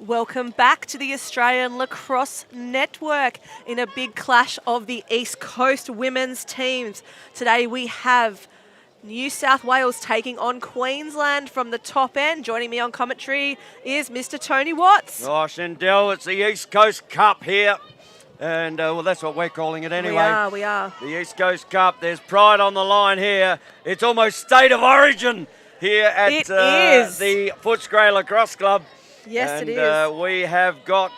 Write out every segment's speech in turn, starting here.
Welcome back to the Australian Lacrosse Network in a big clash of the East Coast women's teams. Today we have New South Wales taking on Queensland from the top end. Joining me on commentary is Mr. Tony Watts. Oh, Shandell, it's the East Coast Cup here. And, well, that's what we're calling it anyway. We are. The East Coast Cup. There's pride on the line here. It's almost state of origin here at the Footscray Lacrosse Club. Yes, it is. We have got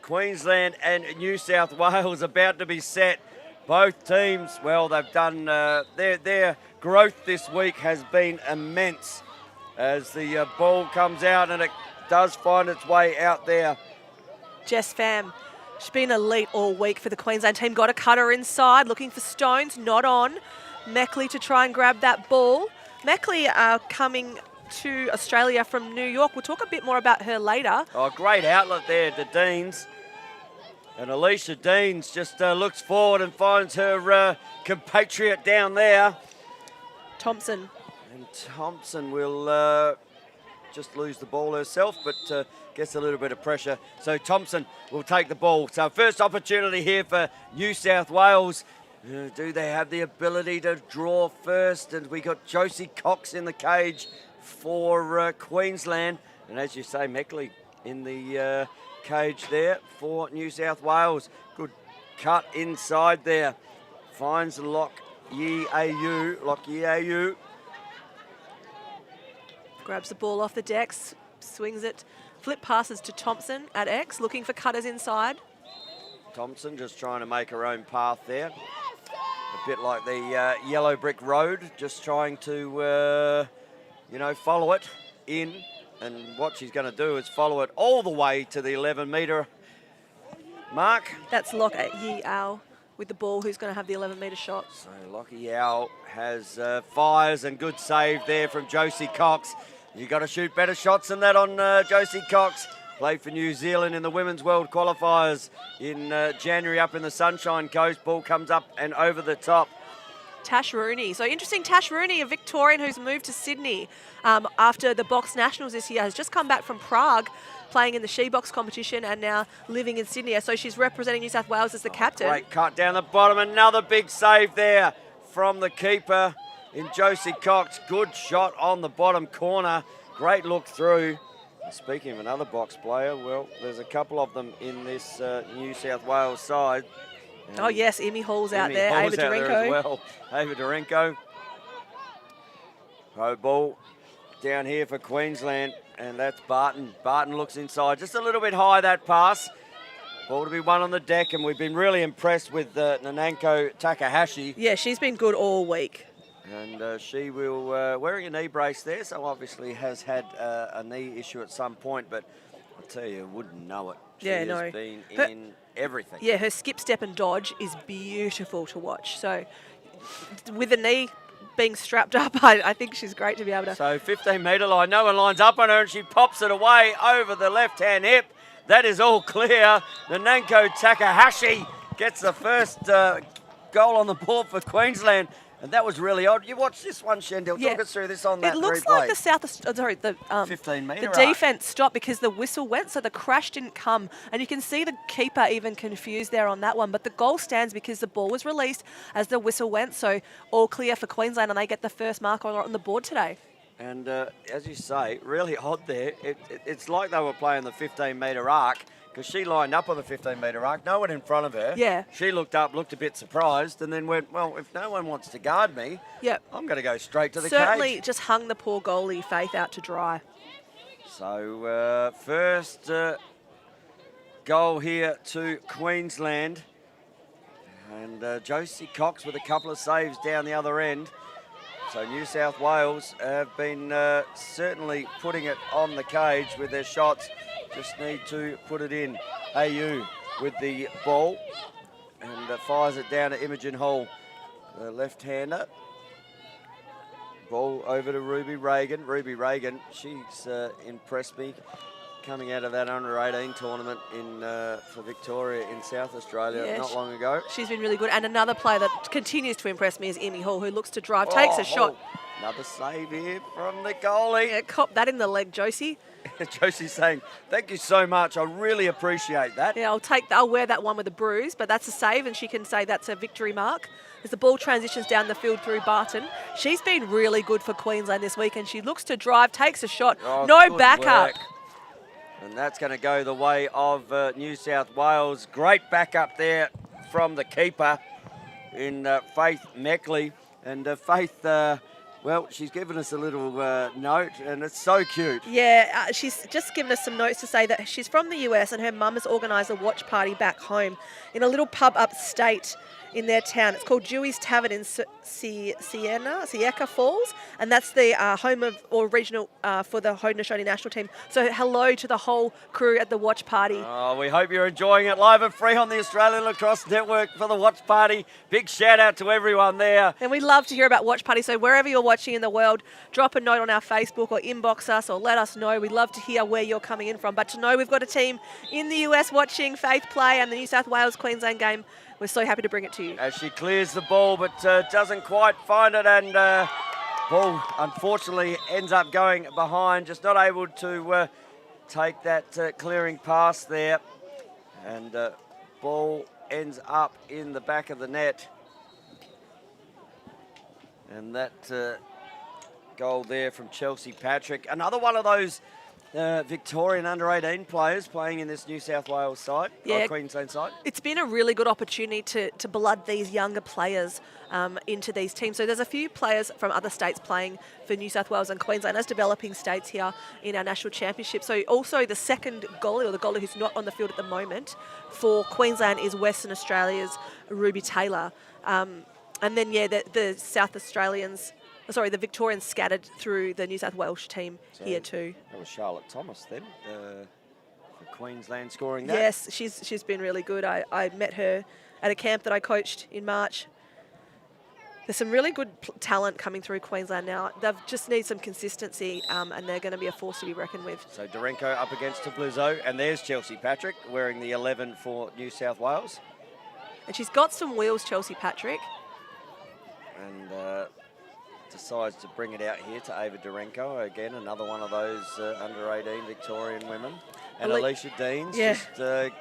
Queensland and New South Wales about to be set. Both teams, well, they've done their growth this week has been immense as the ball comes out and it does find its way out there. Jess Pham, she's been elite all week for the Queensland team. Got a cutter inside, looking for Stones, not on. Meckley to try and grab that ball. Meckley coming to Australia from New York. We'll talk a bit more about her later. Oh, great outlet there to Deans. And Alicia Deans just looks forward and finds her compatriot down there. Thompson. And Thompson will just lose the ball herself, but gets a little bit of pressure. So Thompson will take the ball. So first opportunity here for New South Wales. Do they have the ability to draw first? And we got Josie Cox in the cage for Queensland. And as you say, Meckley in the cage there for New South Wales. Good cut inside there. Finds Lockyer Ayu. Grabs the ball off the decks, swings it. Flip passes to Thompson at X, looking for cutters inside. Thompson just trying to make her own path there. A bit like the yellow brick road, just trying to, follow it in. And what she's going to do is follow it all the way to the 11-metre mark. That's Lockyer Au with the ball, who's going to have the 11-metre shot. So Lockyer Au has fires and good save there from Josie Cox. You got to shoot better shots than that on Josie Cox. Played for New Zealand in the Women's World Qualifiers in January up in the Sunshine Coast. Ball comes up and over the top. Tash Rooney. So interesting, Tash Rooney, a Victorian who's moved to Sydney after the Box Nationals this year, has just come back from Prague playing in the She-Box competition and now living in Sydney. So she's representing New South Wales as the captain. Great cut down the bottom. Another big save there from the keeper in Josie Cox. Good shot on the bottom corner. Great look through. And speaking of another Box player, well, there's a couple of them in this New South Wales side. Oh, yes, Emmy Hall's out there. Hall's Ava out Durenko. there as well. Ava Durenko. Pro ball down here for Queensland, and that's Barton. Barton looks inside. Just a little bit high, that pass. Ball to be won on the deck, and we've been really impressed with Nanako Takahashi. Yeah, she's been good all week. And she will, wearing a knee brace there, so obviously has had a knee issue at some point, but I'll tell you, wouldn't know it. She has been in everything. Yeah, her skip, step and dodge is beautiful to watch. So with the knee being strapped up, I think she's great to be able to. So 15-metre line, no one lines up on her and she pops it away over the left-hand hip. That is all clear. The Nanako Takahashi gets the first goal on the board for Queensland. And that was really odd. You watched this one, Shandell. Talk us through this on that replay. It looks like the 15-metre the defence stopped because the whistle went, so the crash didn't come. And you can see the keeper even confused there on that one. But the goal stands because the ball was released as the whistle went. So all clear for Queensland, and they get the first mark on the board today. And as you say, really odd there. It's like they were playing the 15-metre arc, because she lined up on the 15-metre arc, no one in front of her. Yeah. She looked up, looked a bit surprised, and then went, well, if no one wants to guard me, I'm going to go straight to the cage. Certainly just hung the poor goalie, Faith, out to dry. So first goal here to Queensland. And Josie Cox with a couple of saves down the other end. So New South Wales have been certainly putting it on the cage with their shots. Just need to put it in. AU with the ball and fires it down to Imogen Hall, the left-hander. Ball over to Ruby Reagan. Ruby Reagan, she's impressed me coming out of that under-18 tournament for Victoria in South Australia not long ago. She's been really good. And another player that continues to impress me is Emmy Hall, who looks to drive, takes a shot. Another save here from the goalie. Yeah, cop that in the leg, Josie. Josie's saying, thank you so much. I really appreciate that. Yeah, I'll wear that one with a bruise, but that's a save, and she can say that's a victory mark. As the ball transitions down the field through Barton, she's been really good for Queensland this week, and she looks to drive, takes a shot, Oh, no good backup. work. And that's going to go the way of New South Wales. Great backup there from the keeper in Faith Meckley. And Faith, well, she's given us a little note, and it's so cute. Yeah, she's just given us some notes to say that she's from the US and her mum has organised a watch party back home in a little pub upstate in their town. It's called Dewey's Tavern in Seneca Falls, and that's the home of or regional for the Haudenosaunee national team. So hello to the whole crew at the watch party. Oh, we hope you're enjoying it live and free on the Australian Lacrosse Network for the watch party. Big shout out to everyone there. And we love to hear about watch parties. So wherever you're watching in the world, drop a note on our Facebook or inbox us or let us know. We'd love to hear where you're coming in from. But to know we've got a team in the US watching Faith play and the New South Wales Queensland game, we're so happy to bring it to you. As she clears the ball but doesn't quite find it, and ball unfortunately ends up going behind, just not able to take that clearing pass there, and ball ends up in the back of the net. And that goal there from Chelsea Patrick, another one of those Victorian under-18 players playing in this New South Wales side, or Queensland side. It's been a really good opportunity to blood these younger players into these teams. So there's a few players from other states playing for New South Wales and Queensland as developing states here in our national championship. So also the second goalie, or the goalie who's not on the field at the moment for Queensland, is Western Australia's Ruby Taylor. And then, the South Australians, the Victorians scattered through the New South Wales team here too. That was Charlotte Thomas then, for Queensland scoring that. Yes, she's been really good. I met her at a camp that I coached in March. There's some really good talent coming through Queensland now. They just need some consistency, and they're going to be a force to be reckoned with. So Dorenko up against Tablizzo, and there's Chelsea Patrick wearing the 11 for New South Wales. And she's got some wheels, Chelsea Patrick. And decides to bring it out here to Ava Dorenko. Again, another one of those under-18 Victorian women. And Alicia Dean's just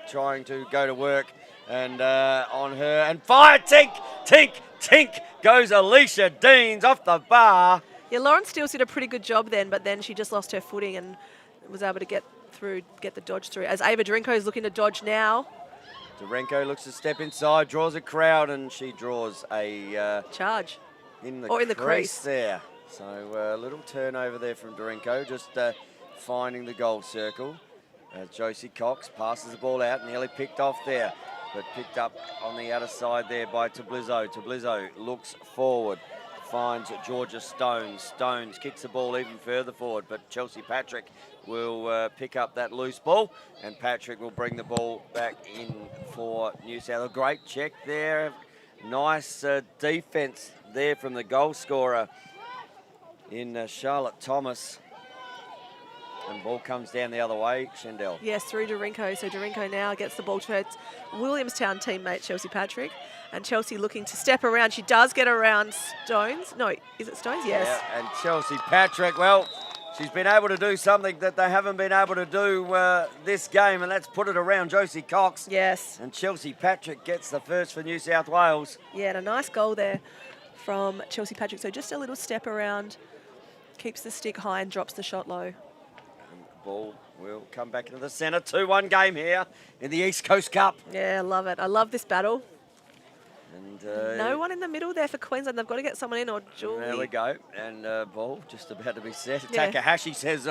trying to go to work, and on her, and fire, tink, tink, tink, goes Alicia Deans off the bar. Yeah, Lauren Steele did a pretty good job then, but then she just lost her footing and was able to get the dodge through. As Ava Dorenko is looking to dodge now. Dorenko looks to step inside, draws a crowd, and she draws a charge in the crease there. So a little turnover there from Dorenko, just finding the goal circle. Josie Cox passes the ball out, nearly picked off there, but picked up on the outer side there by Tablizzo. Tablizzo looks forward, finds Georgia Stones. Stones kicks the ball even further forward, but Chelsea Patrick will pick up that loose ball, and Patrick will bring the ball back in for New South Wales. Great check there. Nice defence there from the goal scorer in Charlotte Thomas. And ball comes down the other way, Shendell. Yes, through Dorenko. So Dorenko now gets the ball to her Williamstown teammate, Chelsea Patrick. And Chelsea looking to step around. She does get around Stones. No, is it Stones? Yes. Yeah, and Chelsea Patrick, well, she's been able to do something that they haven't been able to do this game, and that's put it around Josie Cox. Yes. And Chelsea Patrick gets the first for New South Wales. Yeah, and a nice goal there from Chelsea Patrick. So just a little step around, keeps the stick high and drops the shot low. Ball will come back into the centre. 2-1 game here in the East Coast Cup. Yeah, I love it. I love this battle. And no one in the middle there for Queensland. They've got to get someone in, or Julie. There we go. And ball just about to be set. Yeah. Takahashi says,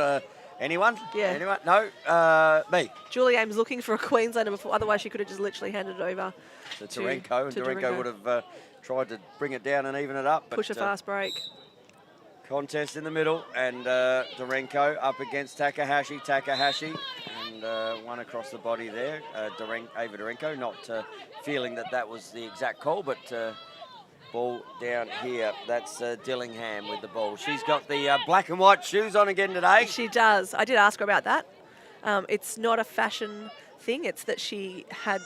anyone? Yeah. Anyone? No, me. Julie Ames looking for a Queenslander before. Otherwise, she could have just literally handed it over to Dorenko. And Dorenko would have tried to bring it down and even it up. Push a fast break. Contest in the middle, and Dorenko up against Takahashi. Takahashi, and one across the body there. Ava Dorenko, not feeling that was the exact call, but ball down here. That's Dillingham with the ball. She's got the black and white shoes on again today. She does. I did ask her about that. It's not a fashion thing. It's that she had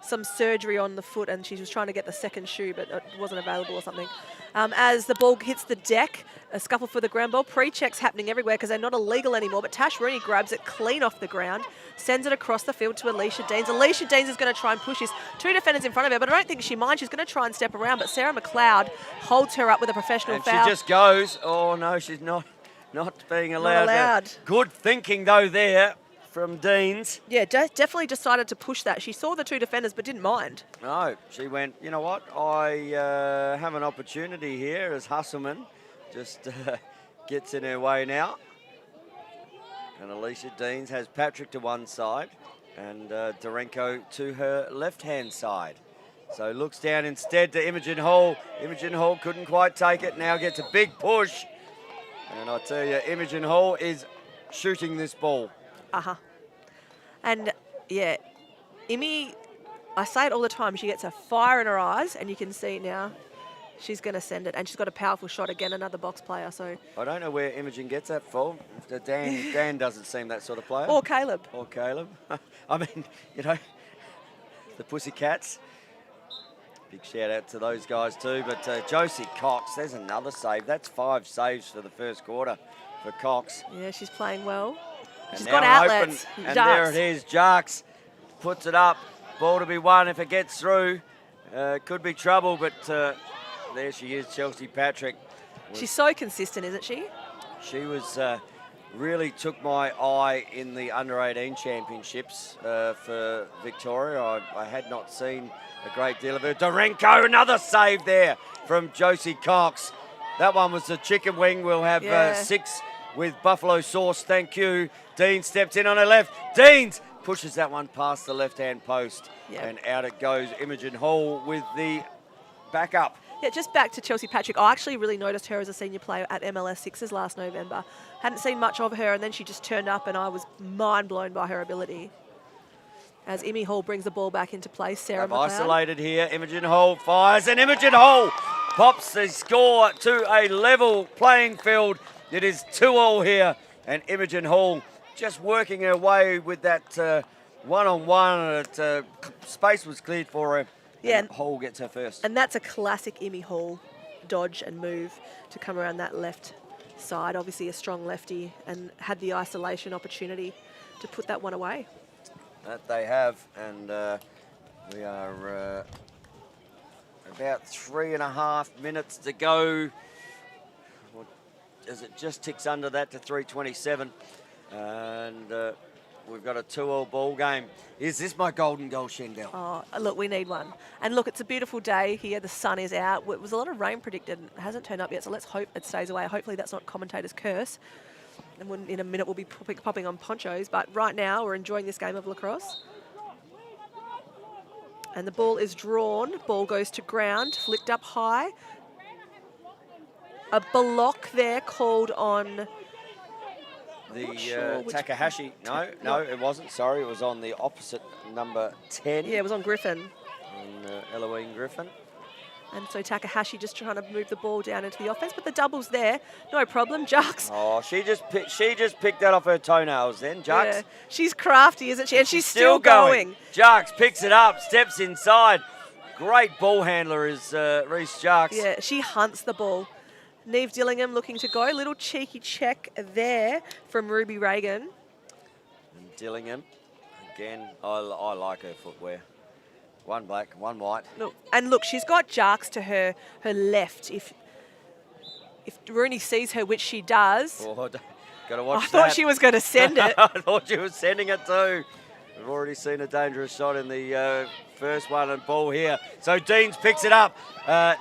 some surgery on the foot, and she was trying to get the second shoe, but it wasn't available or something. As the ball hits the deck, a scuffle for the ground ball. Pre-checks happening everywhere because they're not illegal anymore, but Tash Rooney grabs it clean off the ground, sends it across the field to Alicia Deans. Alicia Deans is going to try and push this. 2 defenders in front of her, but I don't think she minds. She's going to try and step around, but Sarah McLeod holds her up with a professional and foul. she just goes. Oh, no, she's not being allowed. Not allowed. Good thinking, though, there from Deans. Yeah, definitely decided to push that. She saw the 2 defenders, but didn't mind. No, she went, you know what, I have an opportunity here as Husselman just gets in her way now. And Alicia Deans has Patrick to one side and Dorenko to her left-hand side. So looks down instead to Imogen Hall. Imogen Hall couldn't quite take it, now gets a big push. And I tell you, Imogen Hall is shooting this ball. Uh-huh. And, yeah, Imi, I say it all the time, she gets a fire in her eyes, and you can see now she's going to send it. And she's got a powerful shot again, another box player. So I don't know where Imogen gets that from. Dan doesn't seem that sort of player. Or Caleb. Or Caleb. I mean, you know, the Pussycats. Big shout out to those guys too. But Josie Cox, there's another save. That's 5 saves for the first quarter for Cox. Yeah, she's playing well. And She's now got outlets. Open, and there it is. Jarks puts it up. Ball to be won if it gets through. Could be trouble, but there she is, Chelsea Patrick. She's so consistent, isn't she? She was really took my eye in the under-18 championships for Victoria. I had not seen a great deal of her. Dorenko, another save there from Josie Cox. That one was the chicken wing. We'll have 6 with buffalo sauce. Thank you. Dean steps in on her left. Deans pushes that one past the left-hand post. Yep. And out it goes. Imogen Hall with the backup. Yeah, just back to Chelsea Patrick. I actually really noticed her as a senior player at MLS Sixers last November. Hadn't seen much of her, and then she just turned up, and I was mind blown by her ability. As Imi Hall brings the ball back into play, Sarah McLeod. Isolated here. Imogen Hall fires, and Imogen Hall pops the score to a level playing field. It is 2-2 here, and Imogen Hall just working her way with that one-on-one. Space was cleared for her. Yeah, and Hall gets her first. And that's a classic Imi Hall dodge and move to come around that left side. Obviously a strong lefty, and had the isolation opportunity to put that one away. That they have, and we are about 3.5 minutes to go. As it just ticks under that to 3:27, and we've got a 2-2 ball game. Is this my golden goal, Shendell? Oh, look, we need one. And look, it's a beautiful day here. The sun is out. It was a lot of rain predicted. It hasn't turned up yet, so let's hope it stays away. Hopefully that's not commentator's curse. And in a minute we'll be popping on ponchos. But right now we're enjoying this game of lacrosse. And the ball is drawn. Ball goes to ground, flicked up high. A block there called on... The Takahashi. No, it wasn't. Sorry, it was on the opposite number 10. Yeah, it was on Griffin. On Eloise Griffin. And so Takahashi just trying to move the ball down into the offense, but the double's there. No problem, Jarks. Oh, she just picked that off her toenails then, Jarks. Yeah. She's crafty, isn't she? And she's still going. Jarks picks it up, steps inside. Great ball handler is Reese Jarks. Yeah, she hunts the ball. Neve Dillingham looking to go. Little cheeky check there from Ruby Reagan. And Dillingham, again, I like her footwear. One black, one white. Look, she's got Jarks to her left. If Rooney sees her, which she does. Oh, got to watch I thought she was going to send it. I thought she was sending it too. We've already seen a dangerous shot in the first one, and ball here. So Deans picks it up.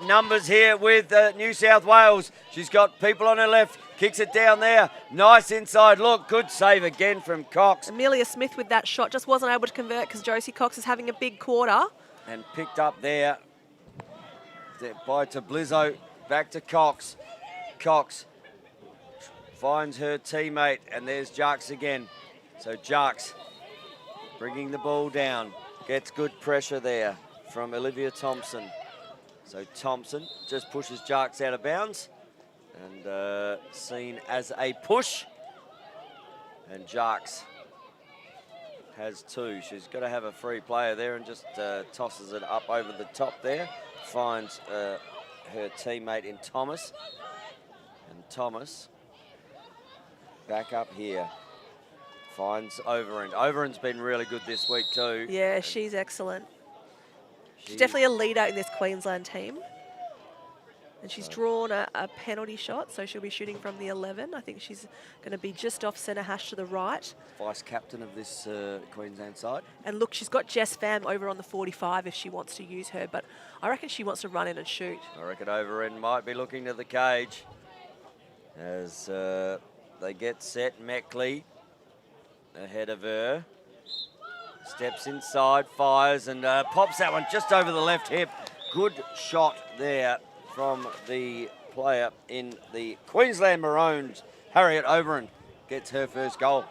Numbers here with New South Wales. She's got people on her left. Kicks it down there. Nice inside look. Good save again from Cox. Amelia Smith with that shot just wasn't able to convert because Josie Cox is having a big quarter. And picked up there by Tablizzo. Back to Cox. Cox finds her teammate, and there's Jarks again. So Jarks bringing the ball down. Gets good pressure there from Olivia Thompson. So Thompson just pushes Jarks out of bounds. And seen as a push. And Jarks has 2. She's got to have a free player there and just tosses it up over the top there. Finds her teammate in Thomas. And Thomas back up here. Finds Overend. Overend's been really good this week too. Yeah, she's excellent. She's definitely a leader in this Queensland team. And she's drawn a penalty shot, so she'll be shooting from the 11. I think she's going to be just off centre hash to the right. Vice captain of this Queensland side. And look, she's got Jess Pham over on the 45 if she wants to use her, but I reckon she wants to run in and shoot. I reckon Overend might be looking to the cage as they get set. Meckley ahead of her. Steps inside, fires, and pops that one just over the left hip. Good shot there from the player in the Queensland Maroons. Harriet Overend gets her first goal.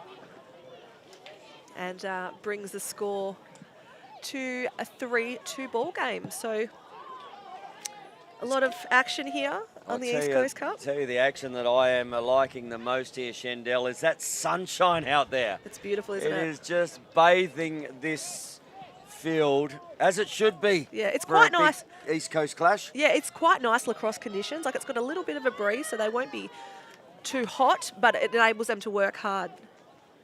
And brings the score to a 3-2 ball game. So a lot of action here on the East Coast Cup. I'll tell you the action that I am liking the most here, Shendell, is that sunshine out there. It's beautiful, isn't it? It is just bathing this field as it should be. Yeah, it's quite nice. East Coast clash. Yeah, it's quite nice lacrosse conditions. Like, it's got a little bit of a breeze, so they won't be too hot, but it enables them to work hard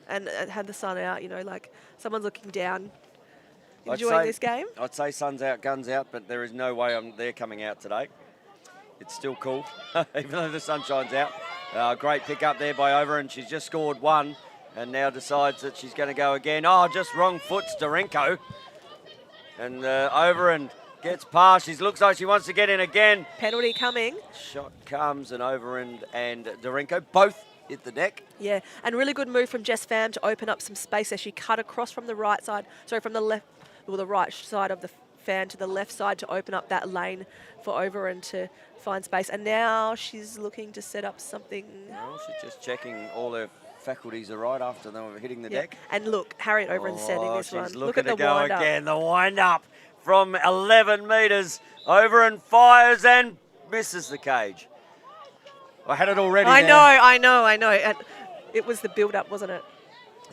and have the sun out, you know, like someone's looking down, enjoying this game. I'd say sun's out, guns out, but there is no way they're coming out today. It's still cool, even though the sun shines out. Great pick up there by Overend. She's just scored 1 and now decides that she's going to go again. Oh, just wrong foot, Starenko. And Overend gets past. She looks like she wants to get in again. Penalty coming. Shot comes, and Overend and Dorenko both hit the deck. Yeah, and really good move from Jess Pham to open up some space as she cut across from the right side, from the left, or the right side of the fan to the left side to open up that lane for Overend to find space. And now she's looking to set up something. Well, she's just checking all her faculties are right after them hitting the deck. And look, Harriet Overend sending this one. Look at the wind up again. The wind up from 11 metres. Overend fires and misses the cage. I had it already. I know. And it was the build-up, wasn't it?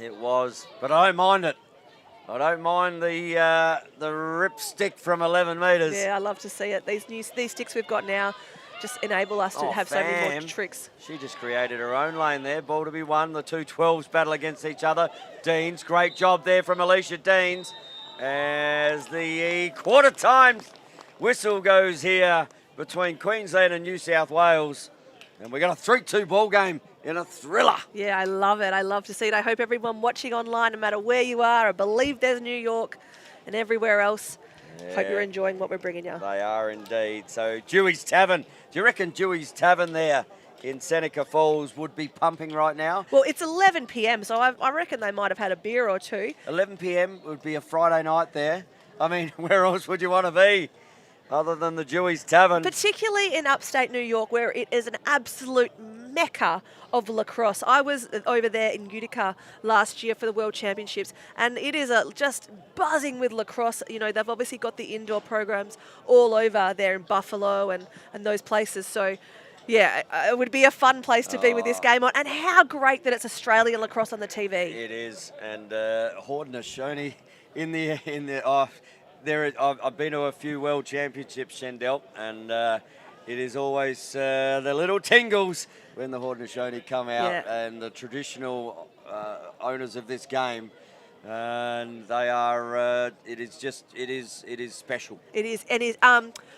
It was, but I don't mind it. I don't mind the rip stick from 11 metres. Yeah, I love to see it. These sticks we've got now just enable us to have so many more tricks. She just created her own lane there. Ball to be won. The two 12s battle against each other. Deans, great job there from Alicia Deans. As the quarter time whistle goes here between Queensland and New South Wales. And we got a 3-2 ball game in a thriller. Yeah, I love it. I love to see it. I hope everyone watching online, no matter where you are, I believe there's New York and everywhere else. Yeah. Hope you're enjoying what we're bringing you. They are indeed. So Dewey's Tavern. Do you reckon Dewey's Tavern there in Seneca Falls would be pumping right now? Well, it's 11 p.m, so I reckon they might have had a beer or two. 11 p.m. would be a Friday night there. I mean, where else would you want to be other than the Dewey's Tavern? Particularly in upstate New York, where it is an absolute mecca of lacrosse. I was over there in Utica last year for the World Championships, and it is just buzzing with lacrosse. You know, they've obviously got the indoor programs all over there in Buffalo and those places. So, yeah, it would be a fun place to be with this game on. And how great that it's Australian lacrosse on the TV. It is. And Haudenosaunee I've been to a few World Championships, Shendell, and it is always the little tingles when the Haudenosaunee come out and the traditional owners of this game. And they are, it is special. It is.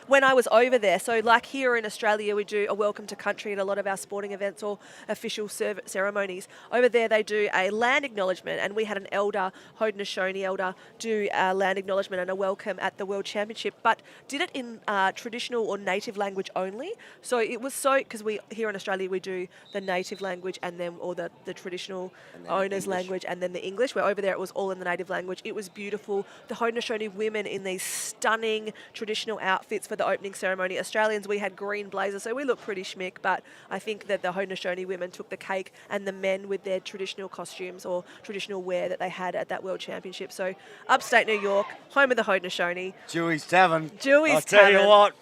When I was over there, so like here in Australia, we do a welcome to country at a lot of our sporting events or official ceremonies. Over there, they do a land acknowledgement, and we had an elder, Haudenosaunee elder, do a land acknowledgement and a welcome at the World Championship, but did it in traditional or native language only. So it was because here in Australia, we do the native language and then, or the traditional owners' language and then the English, where over there it was all in the native language. It was beautiful. The Haudenosaunee women in these stunning traditional outfits for the opening ceremony. Australians, we had green blazers, so we looked pretty schmick, but I think that the Haudenosaunee women took the cake, and the men with their traditional costumes or traditional wear that they had at that World Championship. So upstate New York, home of the Haudenosaunee. Dewey's Tavern. Dewey's I'll tell you what,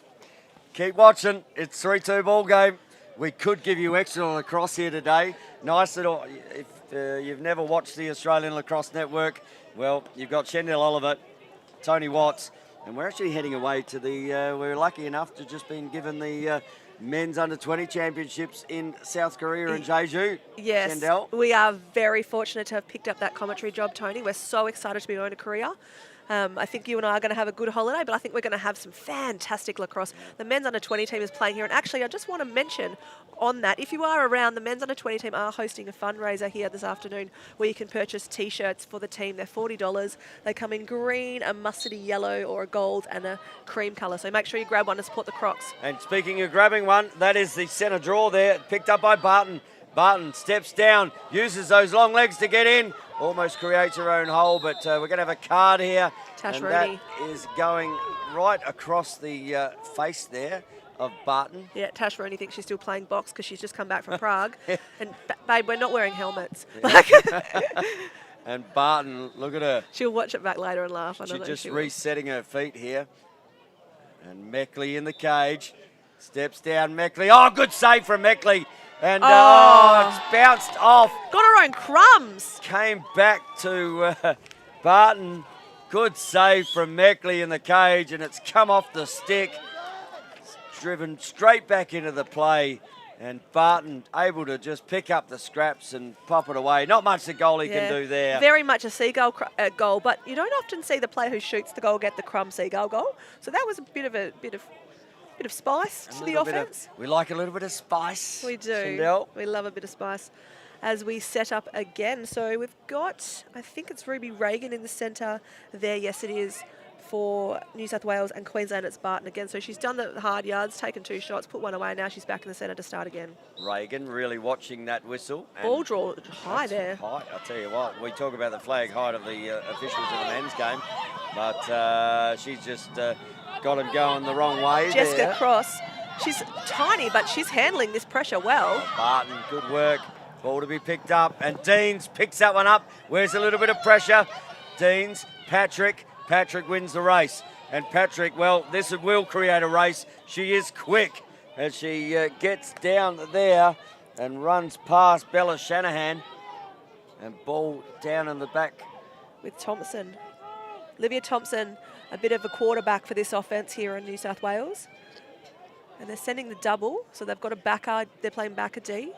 keep watching. It's 3-2 ball game. we could give you extra lacrosse here today. Nice little, if you've never watched the Australian Lacrosse Network, well, you've got Shendell Oliver, Tony Watts, and we're actually heading away to the, we're lucky enough to just been given the men's under-20 championships in South Korea and Jeju. Yes, Shendell. we are very fortunate to have picked up that commentary job, Tony. We're so excited to be going to Korea. I think you and I are going to have a good holiday, but I think we're going to have some fantastic lacrosse. The men's under-20 team is playing here, and actually I just want to mention on that, if you are around, the men's under-20 team are hosting a fundraiser here this afternoon where you can purchase T-shirts for the team. They're $40. They come in green, a mustardy yellow, or a gold and a cream colour. So make sure you grab one to support the Crocs. And speaking of grabbing one, that is the centre draw there, picked up by Barton. Barton steps down, uses those long legs to get in, almost creates her own hole, but we're going to have a card here. Tash and Rooney. that is going right across the face there of Barton. Yeah, Tash Rooney thinks she's still playing box because she's just come back from Prague. And babe, we're not wearing helmets. And Barton, look at her. She'll watch it back later and laugh. I She's know just she will. resetting her feet here. And Meckley in the cage. Steps down Meckley. Oh, good save from Meckley. And it's bounced off. Got her own crumbs. Came back to Barton. Good save from Meckley in the cage, and it's come off the stick. It's driven straight back into the play, and Barton able to just pick up the scraps and pop it away. Not much the goalie can do there. Very much a seagull goal, but you don't often see the player who shoots the goal get the crumb seagull goal. So that was a bit of spice to the offense. We like a little bit of spice. We do. Shendell. We love a bit of spice. As we set up again. So we've got, I think it's Ruby Reagan in the centre there. Yes, it is. For New South Wales and Queensland, it's Barton again. So she's done the hard yards, taken 2 shots, put one away. Now she's back in the centre to start again. Reagan really watching that whistle. Ball draw high there. Height, I'll tell you what. We talk about the flag height of the officials in the men's game, but she's just got him going the wrong way. Jessica there. Cross. She's tiny, but she's handling this pressure well. Barton, good work. Ball to be picked up, and Deans picks that one up. Where's a little bit of pressure? Deans, Patrick. Patrick wins the race. And Patrick, well, this will create a race. She is quick as she gets down there and runs past Bella Shanahan. And ball down in the back. With Thompson. Olivia Thompson, a bit of a quarterback for this offense here in New South Wales. And they're sending the double, so they've got a backer. They're playing backer D.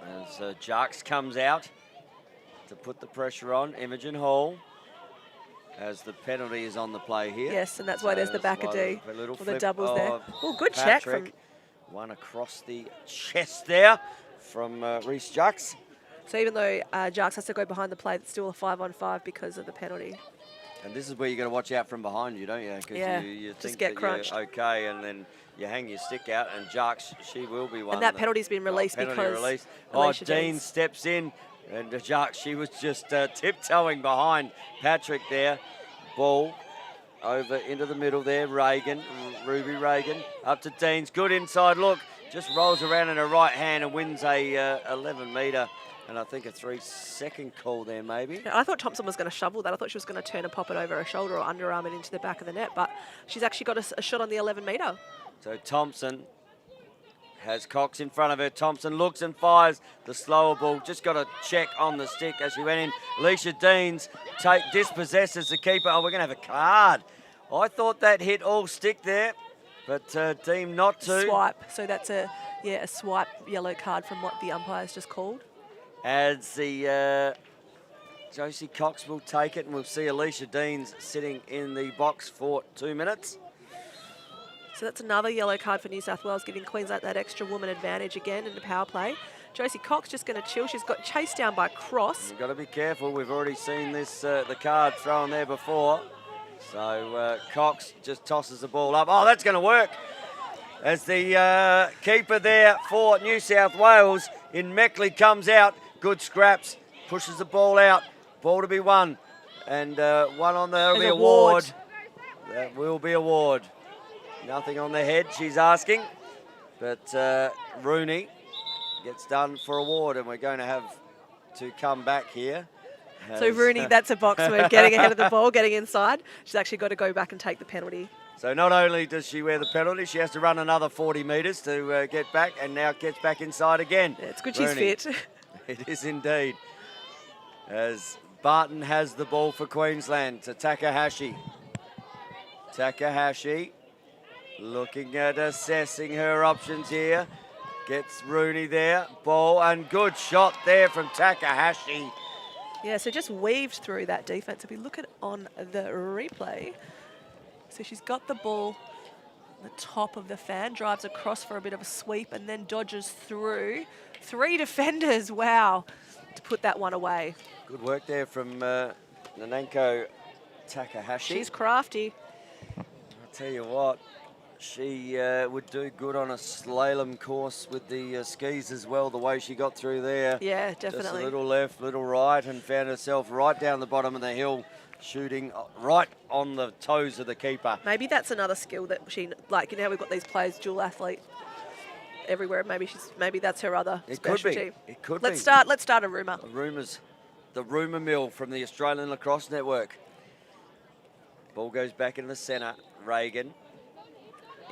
As Jarks comes out to put the pressure on, Imogen Hall. As the penalty is on the play here. Yes, and that's why there's the backer D. Well, the doubles there. Oh, good Patrick. check from... One across the chest there from Reece Jarks. So even though Jarks has to go behind the play, it's still a 5-on-5 because of the penalty. And this is where you got to watch out from behind you, don't you? Because Yeah, you just think get that crunched. you're okay, and then you hang your stick out, and Jarks, she will be one. And that penalty's been released penalty because released. Alicia Dean Deans. steps in, and Jarks, she was just tiptoeing behind Patrick there. Ball over into the middle there. Reagan, Ruby Reagan, up to Deans. Good inside look. Just rolls around in her right hand and wins a 11 metre. And I think a 3-second call there maybe. I thought Thompson was going to shovel that. I thought she was going to turn and pop it over her shoulder or underarm it into the back of the net. But she's actually got a shot on the 11 metre. So Thompson has Cox in front of her. Thompson looks and fires the slower ball. Just got a check on the stick as she went in. Alicia Deans dispossesses the keeper. Oh, we're going to have a card. I thought that hit all stick there, but deemed not to. Swipe. So that's a swipe yellow card from what the umpire's just called. As the Josie Cox will take it, and we'll see Alicia Deans sitting in the box for 2 minutes. So that's another yellow card for New South Wales, giving Queensland that extra woman advantage again in the power play. Josie Cox just going to chill. She's got chased down by Cross. You've got to be careful. We've already seen this the card thrown there before. So Cox just tosses the ball up. Oh, that's going to work. As the keeper there for New South Wales in Meckley comes out. Good scraps. Pushes the ball out. Ball to be won. And one on the award. That will be award. Nothing on the head, she's asking. But Rooney gets done for award, and we're going to have to come back here. So Rooney, that's a box move, getting ahead of the ball, getting inside. She's actually got to go back and take the penalty. So not only does she wear the penalty, she has to run another 40 metres to get back, and now gets back inside again. Yeah, it's good Rooney. she's fit. It is indeed. As Barton has the ball for Queensland to Takahashi. Takahashi looking at assessing her options here. Gets Rooney there. Ball and good shot there from Takahashi. Yeah, so just weaved through that defense. If we look at on the replay, so she's got the ball on the top of the fan, drives across for a bit of a sweep, and then dodges through 3 defenders. Wow, to put that one away. Good work there from Nanako Takahashi. She's crafty. I'll tell you what, she would do good on a slalom course with the skis as well, the way she got through there. Yeah, definitely. Just a little left, little right, and found herself right down the bottom of the hill, shooting right on the toes of the keeper. Maybe that's another skill that she, like, you know, we've got these players, dual athlete everywhere. Maybe that's her other specialty. It could Let's be. Let's start a rumour. The rumour mill from the Australian Lacrosse Network. Ball goes back in the centre. Reagan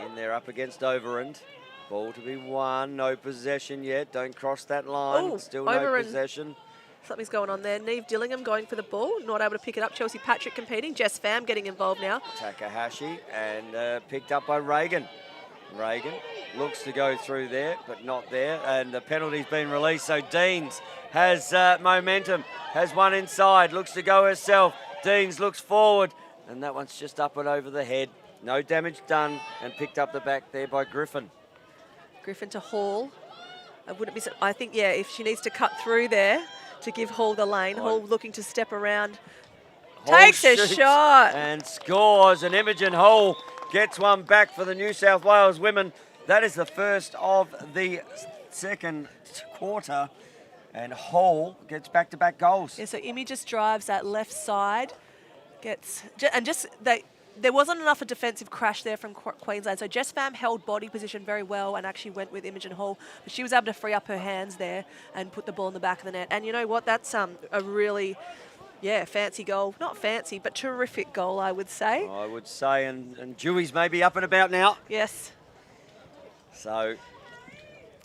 in there up against Overend. Ball to be won. No possession yet. Don't cross that line. Ooh, Still no Overend. possession. Something's going on there. Neve Dillingham going for the ball, not able to pick it up. Chelsea Patrick competing. Jess Pham getting involved now. Takahashi and picked up by Reagan. Reagan looks to go through there, but not there. And the penalty's been released, so Deans has momentum, has one inside, looks to go herself. Deans looks forward, and that one's just up and over the head. No damage done, and picked up the back there by Griffin. Griffin to Hall. I think, yeah, if she needs to cut through there to give Hall the lane. Hall looking to step around. Hall Takes a shoots shot. and scores, and Imogen Hall gets one back for the New South Wales women. That is the first of the second quarter, and Hall gets back-to-back goals. Yeah, so Imi just drives that left side, there wasn't enough of a defensive crash there from Queensland. So Jess Pham held body position very well and actually went with Imogen Hall. But she was able to free up her hands there and put the ball in the back of the net. And you know what? That's a really, fancy goal. Not fancy, but terrific goal, I would say. I would say, and Dewey's maybe up and about now. Yes. So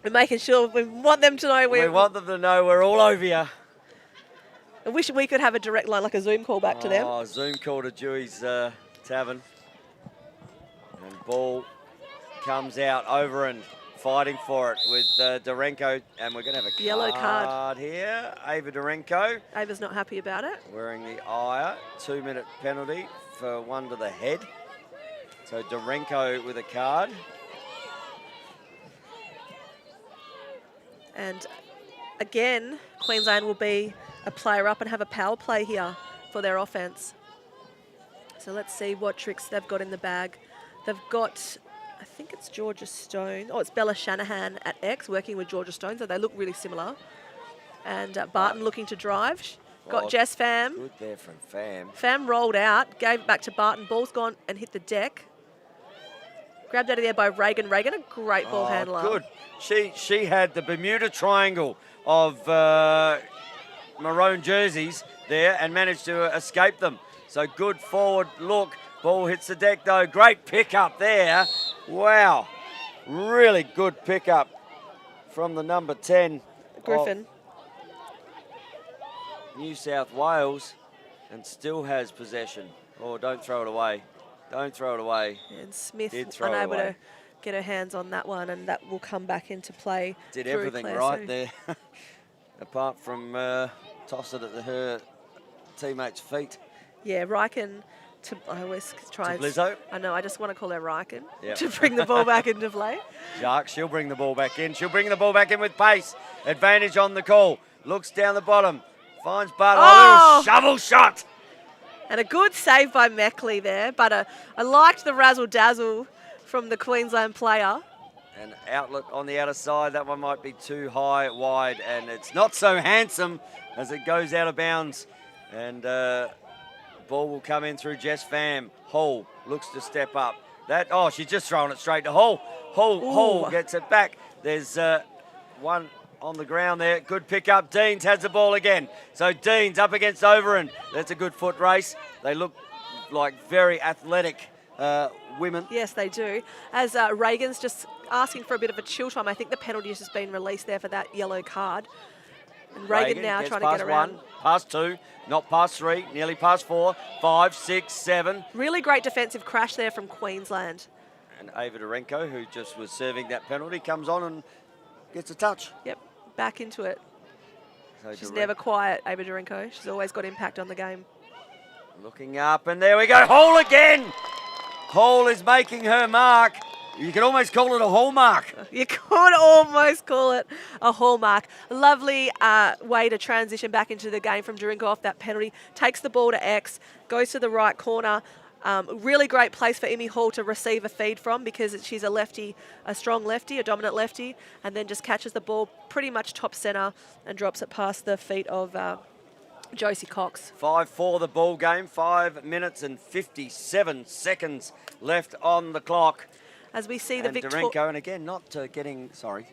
we're making sure, we want them to know we want them to know we're all over you. I wish we could have a direct line, like a Zoom call back to them. Oh, Zoom call to Dewey's tavern. And ball comes out over and fighting for it with Dorenko. And we're going to have a yellow card here. Ava Dorenko. Ava's not happy about it. Wearing the ire. 2-minute penalty for one to the head. So Dorenko with a card. And again, Queensland will be a player up and have a power play here for their offense. So let's see what tricks they've got in the bag. They've got, I think it's Georgia Stone. Oh, it's Bella Shanahan at X working with Georgia Stone, so they look really similar. And Barton looking to drive. Got Jess Pham. Good there from Pham. Pham rolled out, gave it back to Barton. Ball's gone and hit the deck. Grabbed out of there by Reagan. Reagan, a great ball handler. Good. She had the Bermuda Triangle of maroon jerseys there and managed to escape them. So good forward look. Ball hits the deck though. Great pickup there. Wow. Really good pickup from the number 10. Griffin. New South Wales, and still has possession. Oh, don't throw it away. Don't throw it away. And Smith throw it unable away. to get her hands on that one, and that will come back into play. Did through everything Claire, right so there, apart from toss it at her teammate's feet. Yeah, Riken. I always try To Blizzo? I know, I just want to call her Riken Yep. to bring the ball back into play. Shark, she'll bring the ball back in. She'll bring the ball back in with pace. Advantage on the call. Looks down the bottom. Finds Barton. Oh! A little shovel shot. And a good save by Meckley there, but I liked the razzle-dazzle from the Queensland player. An outlet on the outer side. That one might be too high, wide, and it's not so handsome as it goes out of bounds. And ball will come in through Jess Pham. Hall looks to step up. She's just throwing it straight to Hall. Hall gets it back. There's one on the ground there. Good pick up. Deans has the ball again. So Deans up against Overend. That's a good foot race. They look like very athletic women. Yes, they do. As Reagan's just asking for a bit of a chill time, I think the penalty has just been released there for that yellow card. And Reagan now gets trying to past get around. 1, past 2, not past 3, nearly past 4, 5, 6, 7. Really great defensive crash there from Queensland. And Ava Dorenko, who just was serving that penalty, comes on and gets a touch. Yep, back into it. So She's never quiet, Ava Dorenko. She's always got impact on the game. Looking up, and there we go. Hall again. Hall is making her mark. You could almost call it a hallmark. You could almost call it a hallmark. Lovely way to transition back into the game from Dorenko off that penalty. Takes the ball to X, goes to the right corner. Really great place for Emmy Hall to receive a feed from because she's a lefty, a strong lefty, a dominant lefty, and then just catches the ball pretty much top centre and drops it past the feet of Josie Cox. 5-4 the ball game, 5 minutes and 57 seconds left on the clock. As we see the Dorenko, and again, not getting, sorry,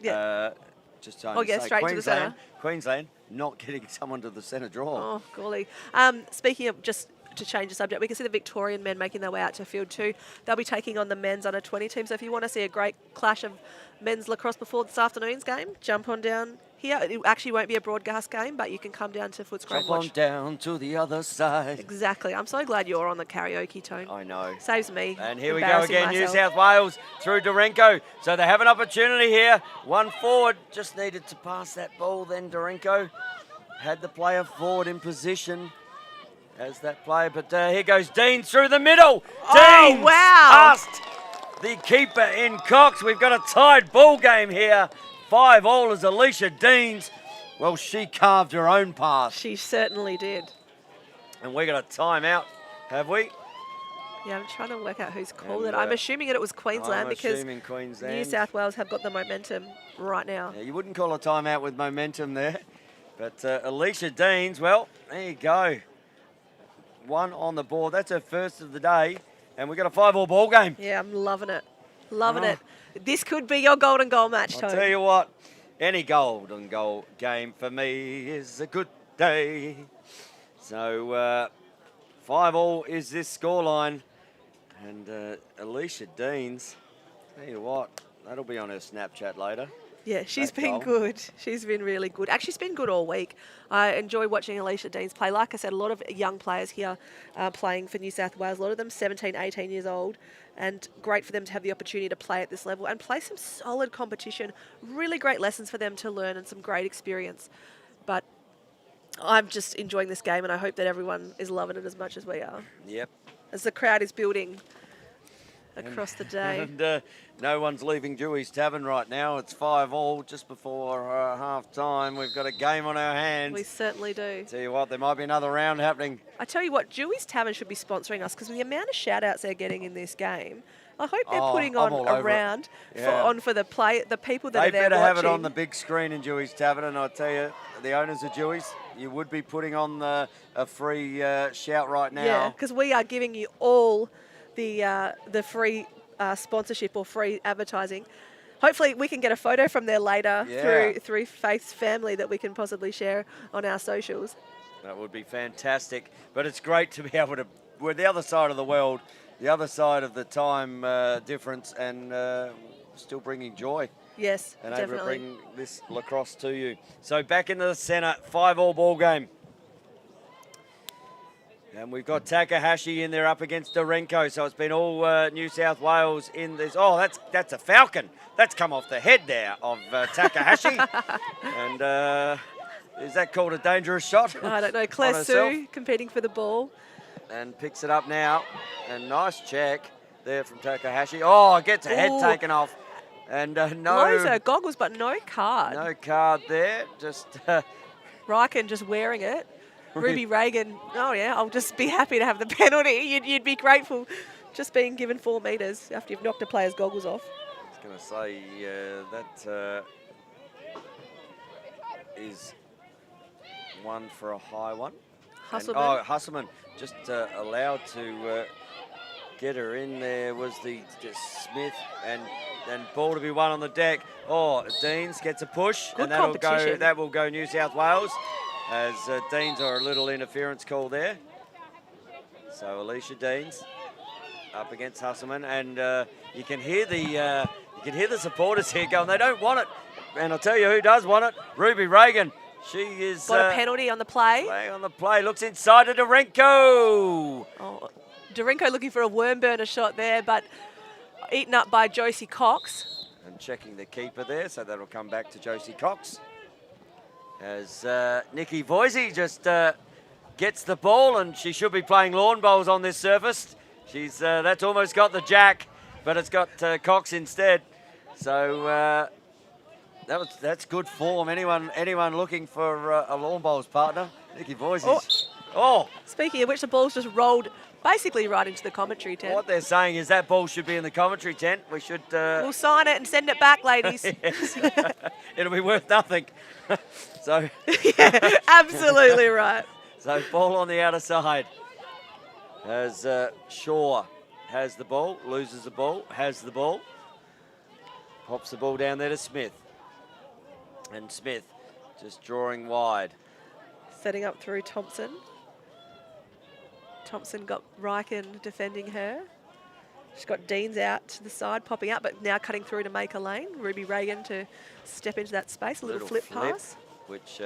just trying to say straight Queensland, to the centre. Queensland not getting someone to the centre draw. Oh, golly. Speaking of just to change the subject, we can see the Victorian men making their way out to field 2. They'll be taking on the men's under 20 team. So if you want to see a great clash of men's lacrosse before this afternoon's game, jump on down here. It actually won't be a broadcast game, but you can come down to Footscray and watch. Jump on down to the other side. Exactly. I'm so glad you're on the karaoke tone. I know. Saves me. And here we go again, myself. New South Wales through Dorenko. So they have an opportunity here. One forward, just needed to pass that ball. Then Dorenko had the player forward in position as that player. But here goes Deans through the middle. Oh, Deans wow. past the keeper in Cox. We've got a tied ball game here. 5-all as Alicia Deans. Well, she carved her own path. She certainly did. And we got a timeout, have we? Yeah, I'm trying to work out who's called it. I'm assuming it was Queensland because Queensland. New South Wales have got the momentum right now. Yeah, you wouldn't call a timeout with momentum there. But Alicia Deans, well, there you go. 1 on the board. That's her first of the day. And we've got a 5-all ball game. Yeah, I'm loving it. Loving it. This could be your golden goal match, Tony. I'll tell you what, any golden goal game for me is a good day. So 5-all is this scoreline. And Alicia Deans, tell you what, that'll be on her Snapchat later. Yeah, she's That been goal. good. She's been really good. Actually, she's been good all week. I enjoy watching Alicia Deans play. Like I said, a lot of young players here playing for New South Wales. A lot of them 17, 18 years old. And great for them to have the opportunity to play at this level and play some solid competition. Really great lessons for them to learn and some great experience. But I'm just enjoying this game and I hope that everyone is loving it as much as we are. Yep. As the crowd is building across the day. And no one's leaving Dewey's Tavern right now. It's 5-all just before half time. We've got a game on our hands. We certainly do. Tell you what, there might be another round happening. I tell you what, Dewey's Tavern should be sponsoring us because with the amount of shout-outs they're getting in this game, I hope they're putting on a round for the people that they are there better have it watching. on the big screen in Dewey's Tavern, and I tell you, the owners of Dewey's, you would be putting on a free shout right now. Yeah, because we are giving you all the free sponsorship or free advertising. Hopefully we can get a photo from there later through Faith's family that we can possibly share on our socials. That would be fantastic. But it's great to be able to, we're the other side of the world, the other side of the time difference, and still bringing joy. Yes, and definitely. able to bring this lacrosse to you. So back into the centre, 5-all ball game. And we've got Takahashi in there up against Dorenko. So it's been all New South Wales in this. Oh, that's a falcon. That's come off the head there of Takahashi. And is that called a dangerous shot? I don't know. Claire Sue competing for the ball. And picks it up now. And nice check there from Takahashi. Oh, gets a head taken off. And no. Blows her goggles, but no card. No card there. Just. Riken just wearing it. Ruby Reagan, oh yeah, I'll just be happy to have the penalty. You'd be grateful just being given 4 metres after you've knocked a player's goggles off. I was going to say that is one for a high one. Husselman. Husselman just allowed to get her in there was the Smith and ball to be won on the deck. Oh, Deans gets a push. Good and competition. that will go New South Wales. As Deans are a little interference call there. So Alicia Deans up against Hasselman, and you can hear the supporters here going, they don't want it. And I'll tell you who does want it, Ruby Reagan. She is got a penalty on the play. Playing on the play, looks inside to Dorenko. Oh, Dorenko looking for a worm burner shot there, but eaten up by Josie Cox. And checking the keeper there, so that'll come back to Josie Cox. As Nikki Voisey just gets the ball, and she should be playing lawn bowls on this surface. She's that's almost got the jack, but it's got Cox instead. So that's good form. Anyone looking for a lawn bowls partner, Nikki Voisey. Oh. Speaking of which, the ball's just rolled basically right into the commentary tent. What they're saying is that ball should be in the commentary tent. We should... we'll sign it and send it back, ladies. It'll be worth nothing. So... yeah, absolutely right. So ball on the outer side. As Shaw has the ball, loses the ball, has the ball. Pops the ball down there to Smith. And Smith just drawing wide. Setting up through Thompson. Thompson got Riken defending her. She's got Deans out to the side, popping out, but now cutting through to make a lane. Ruby Reagan to step into that space. A little flip pass. Which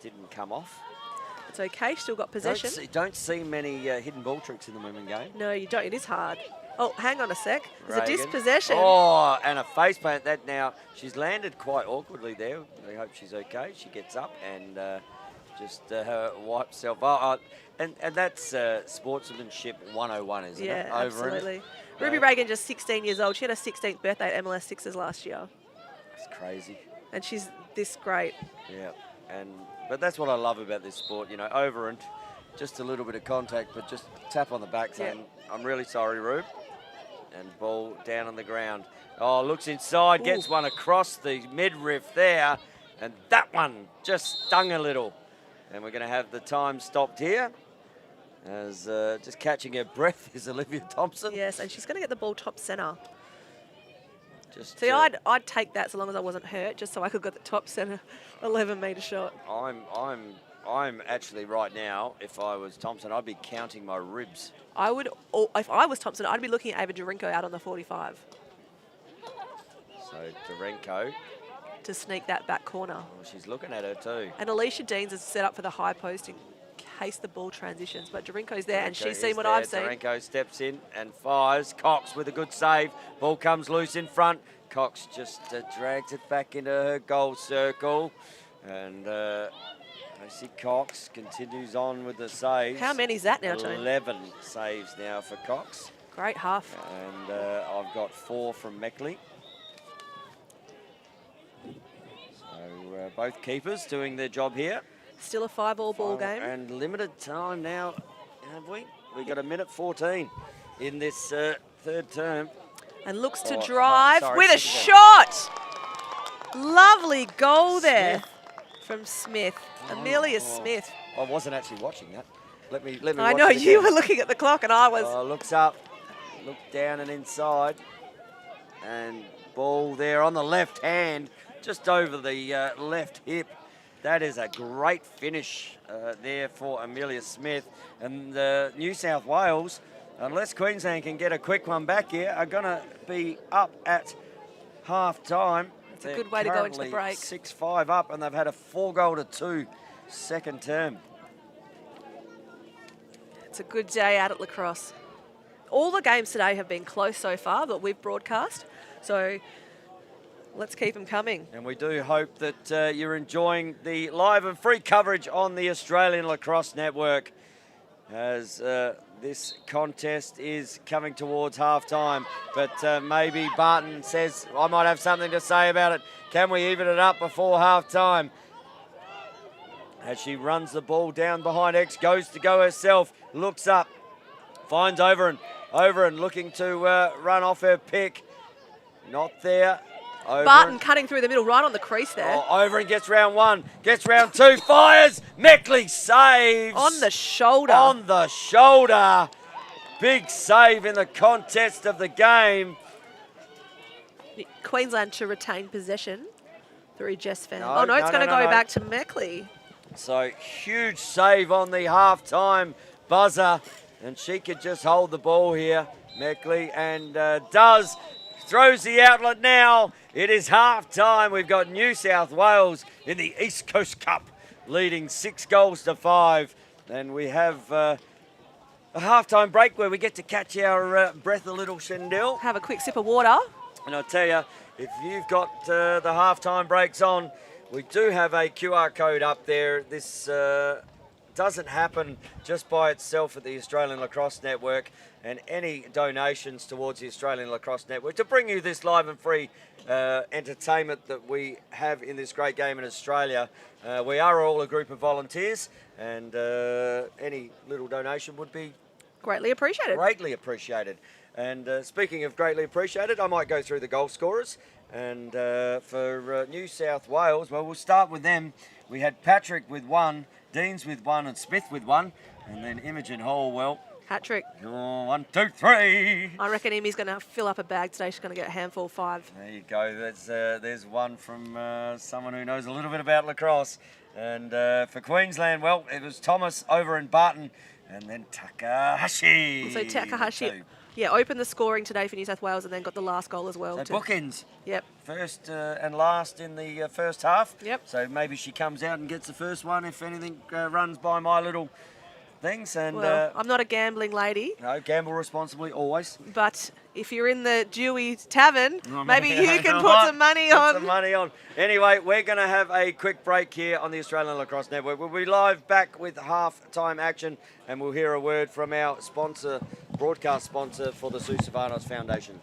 didn't come off. It's okay, still got possession. Don't see many hidden ball tricks in the women game. No, you don't. It is hard. Oh, hang on a sec. There's Reagan. a dispossession. Oh, and a face plant. That now, she's landed quite awkwardly there. We hope she's okay. She gets up and just wipes herself out. And that's sportsmanship 101, isn't it? Yeah, Over absolutely. Ruby Reagan, just 16 years old. She had her 16th birthday at MLS Sixers last year. It's crazy. And she's this great. Yeah, but that's what I love about this sport. You know, over and just a little bit of contact, but just tap on the back saying, I'm really sorry, Rube. And ball down on the ground. Oh, looks inside, gets one across the midriff there. And that one just stung a little. And we're going to have the time stopped here. As just catching her breath is Olivia Thompson. Yes, and she's going to get the ball top centre. Just See, I'd take that so long as I wasn't hurt, just so I could get the top centre 11-metre shot. I'm actually right now, if I was Thompson, I'd be counting my ribs. I would, if I was Thompson, I'd be looking at Ava Dorenko out on the 45. So Dorenko. To sneak that back corner. Oh, she's looking at her too. And Alicia Deans is set up for the high post in case the ball transitions. But Dorenko's there, and she's seen what I've seen. Dorenko steps in and fires. Cox with a good save. Ball comes loose in front. Cox just drags it back into her goal circle. And Lucy Cox continues on with the saves. How many is that now, Tony? 11 saves now for Cox. Great half. And I've got 4 from Meckley. So both keepers doing their job here. Still a 5-all ball game. And limited time now, have we? We've got 1:14 in this third term. And looks to drive sorry, with a shot. Lovely goal there from Smith. Amelia Smith. I wasn't actually watching that. Let me I watch know, it you again. were looking at the clock and I was. Looks up, look down and inside. And ball there on the left hand, just over the left hip. That is a great finish there for Amelia Smith. And New South Wales, unless Queensland can get a quick one back here, are going to be up at half-time. It's a good way to go into the break. 6-5 up, and they've had a 4-2 second term. It's a good day out at Lacrosse. All the games today have been close so far that we've broadcast. So let's keep them coming. And we do hope that you're enjoying the live and free coverage on the Australian Lacrosse Network as this contest is coming towards half-time. But maybe Barton says, I might have something to say about it. Can we even it up before half-time? As she runs the ball down behind X, goes to go herself, looks up, finds Overend looking to run off her pick. Not there. Barton cutting through the middle, right on the crease there. Oh, Overend gets round 1, gets round 2, fires. Meckley saves. On the shoulder. On the shoulder. Big save in the contest of the game. Queensland to retain possession through Jess Fenn. No, it's going to go back to Meckley. So huge save on the half-time buzzer. And she could just hold the ball here Meckley, and throws the outlet now. It is half time. We've got New South Wales in the East Coast Cup leading 6-5. And we have a halftime break where we get to catch our breath a little, Shendell. Have a quick sip of water. And I'll tell you, if you've got the halftime breaks on, we do have a QR code up there. This doesn't happen just by itself at the Australian Lacrosse Network, and any donations towards the Australian Lacrosse Network to bring you this live and free entertainment that we have in this great game in Australia. We are all a group of volunteers, and any little donation would be Greatly appreciated. greatly appreciated. And speaking of greatly appreciated, I might go through the goal scorers. And for New South Wales, well, we'll start with them. We had Patrick with 1, Deans with 1, and Smith with 1. And then Imogen Hall, well, Hat trick. 1, 2, 3. I reckon Imi's going to fill up a bag today. She's going to get a handful of 5. There you go. There's one from someone who knows a little bit about lacrosse. And for Queensland, well, it was Thomas over in Barton, and then Takahashi. So Takahashi, Two. yeah, opened the scoring today for New South Wales and then got the last goal as well. So bookends. Yep. First and last in the first half. Yep. So maybe she comes out and gets the first one if anything runs by my little things. And Well, I'm not a gambling lady, no, gamble responsibly always. but if you're in the Dewey Tavern, Oh, maybe man, you can I put might some money put on. some money on. Anyway, we're going to have a quick break here on the Australian Lacrosse Network. We'll be live back with half-time action, and we'll hear a word from our sponsor, broadcast sponsor for the Sue Savanos Foundation.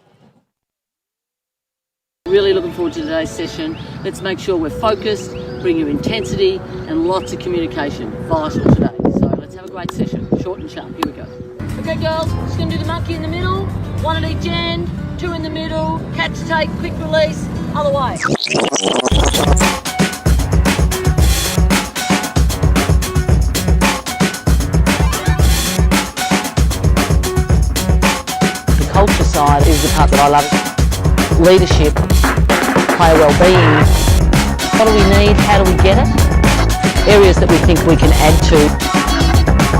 Really looking forward to today's session. Let's make sure we're focused, bring you intensity and lots of communication. Vital today. So let's have a great session. Short and sharp. Here we go. Okay, girls, just going to do the monkey in the middle. 1 at each end, 2 in the middle. Catch, take, quick release. Other way. The culture side is the part that I love. Leadership, player well-being. What do we need? How do we get it? Areas that we think we can add to.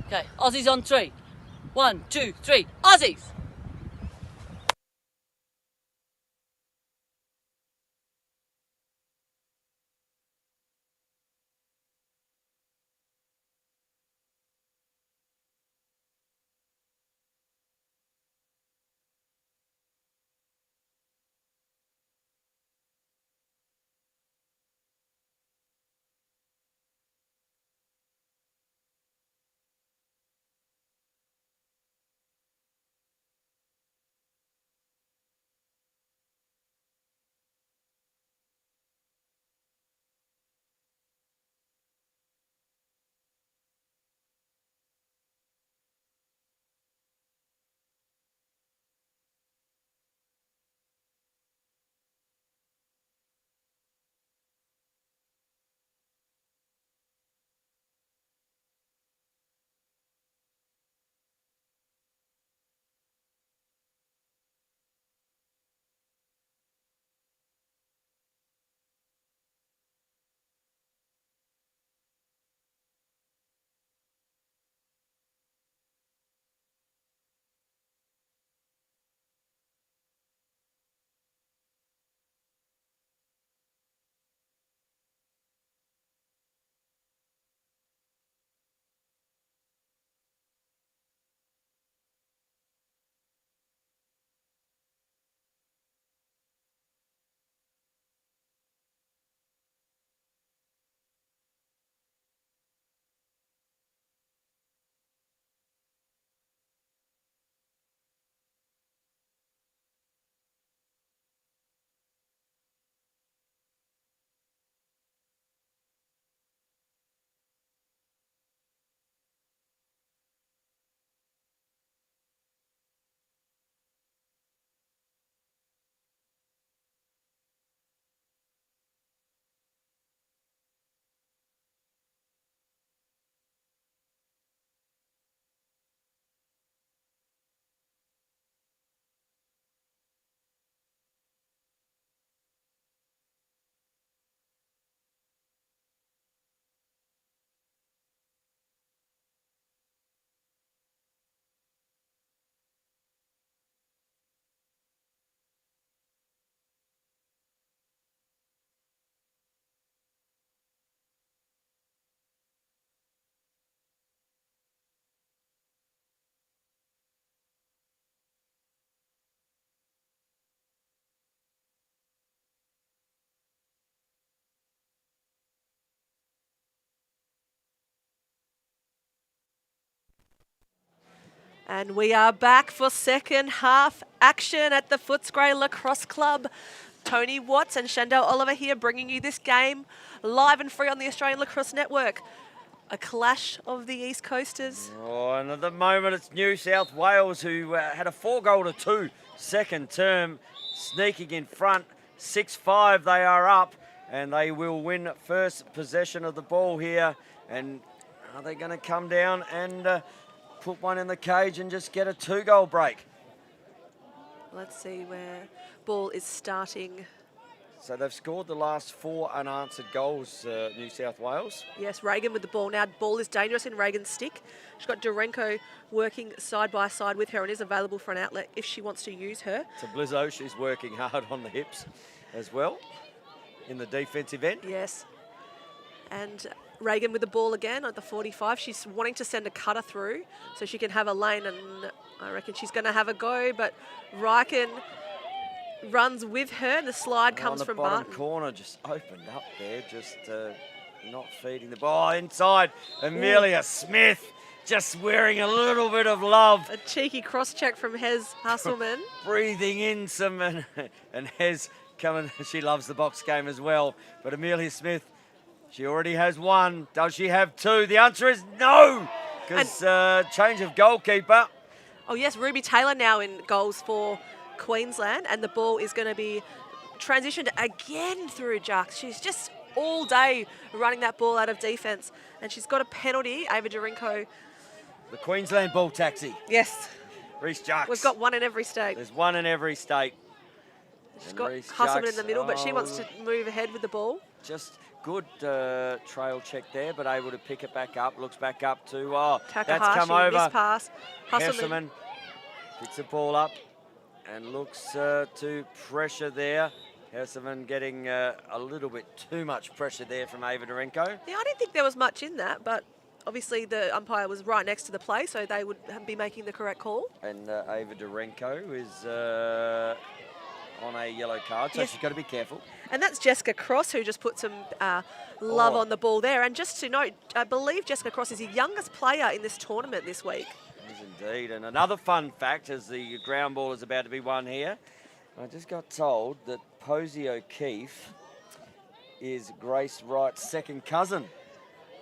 Okay, Aussies on 3. 1, 2, 3, Aussies! And we are back for second half action at the Footscray Lacrosse Club. Tony Watts and Shandell Oliver here bringing you this game live and free on the Australian Lacrosse Network. A clash of the East Coasters. Oh, and at the moment it's New South Wales who had a 4-2 second term, sneaking in front. 6-5 they are up, and they will win first possession of the ball here. And are they going to come down and put one in the cage and just get a 2-goal break? Let's see where ball is starting. So they've scored the last 4 unanswered goals, New South Wales. Yes, Reagan with the ball. Now ball is dangerous in Reagan's stick. She's got Durenko working side by side with her and is available for an outlet if she wants to use her. To Blizzo, she's working hard on the hips as well in the defensive end. Yes. And Reagan with the ball again at the 45. She's wanting to send a cutter through so she can have a lane, and I reckon she's going to have a go, but Riken runs with her, and the slide comes from Barton. On the bottom corner, just opened up there, just not feeding the ball. Inside, Amelia Smith, just wearing a little bit of love. A cheeky cross-check from Hez Hasselman. Breathing in some, and Hez coming, she loves the box game as well. But Amelia Smith, she already has 1. Does she have 2? The answer is no, because change of goalkeeper. Oh yes, Ruby Taylor now in goals for Queensland, and the ball is going to be transitioned again through Jux. She's just all day running that ball out of defence, and she's got a penalty. Ava Durenko. The Queensland ball taxi. Yes. Reece Jux. We've got one in every state. There's one in every state. She's got Hasselman in the middle, but she wants to move ahead with the ball. Just good trail check there, but able to pick it back up. Looks back up to, Takahashi, that's come over. Miss pass. Hasselman picks the ball up and looks to pressure there. Hasselman getting a little bit too much pressure there from Ava Durenko. Yeah, I didn't think there was much in that, but obviously the umpire was right next to the play, so they would be making the correct call. And Ava Durenko is on a yellow card, so she's got to be careful. And that's Jessica Cross, who just put some love on the ball there. And just to note, I believe Jessica Cross is the youngest player in this tournament this week. It is indeed. And another fun fact, as the ground ball is about to be won here, I just got told that Posey O'Keefe is Grace Wright's second cousin.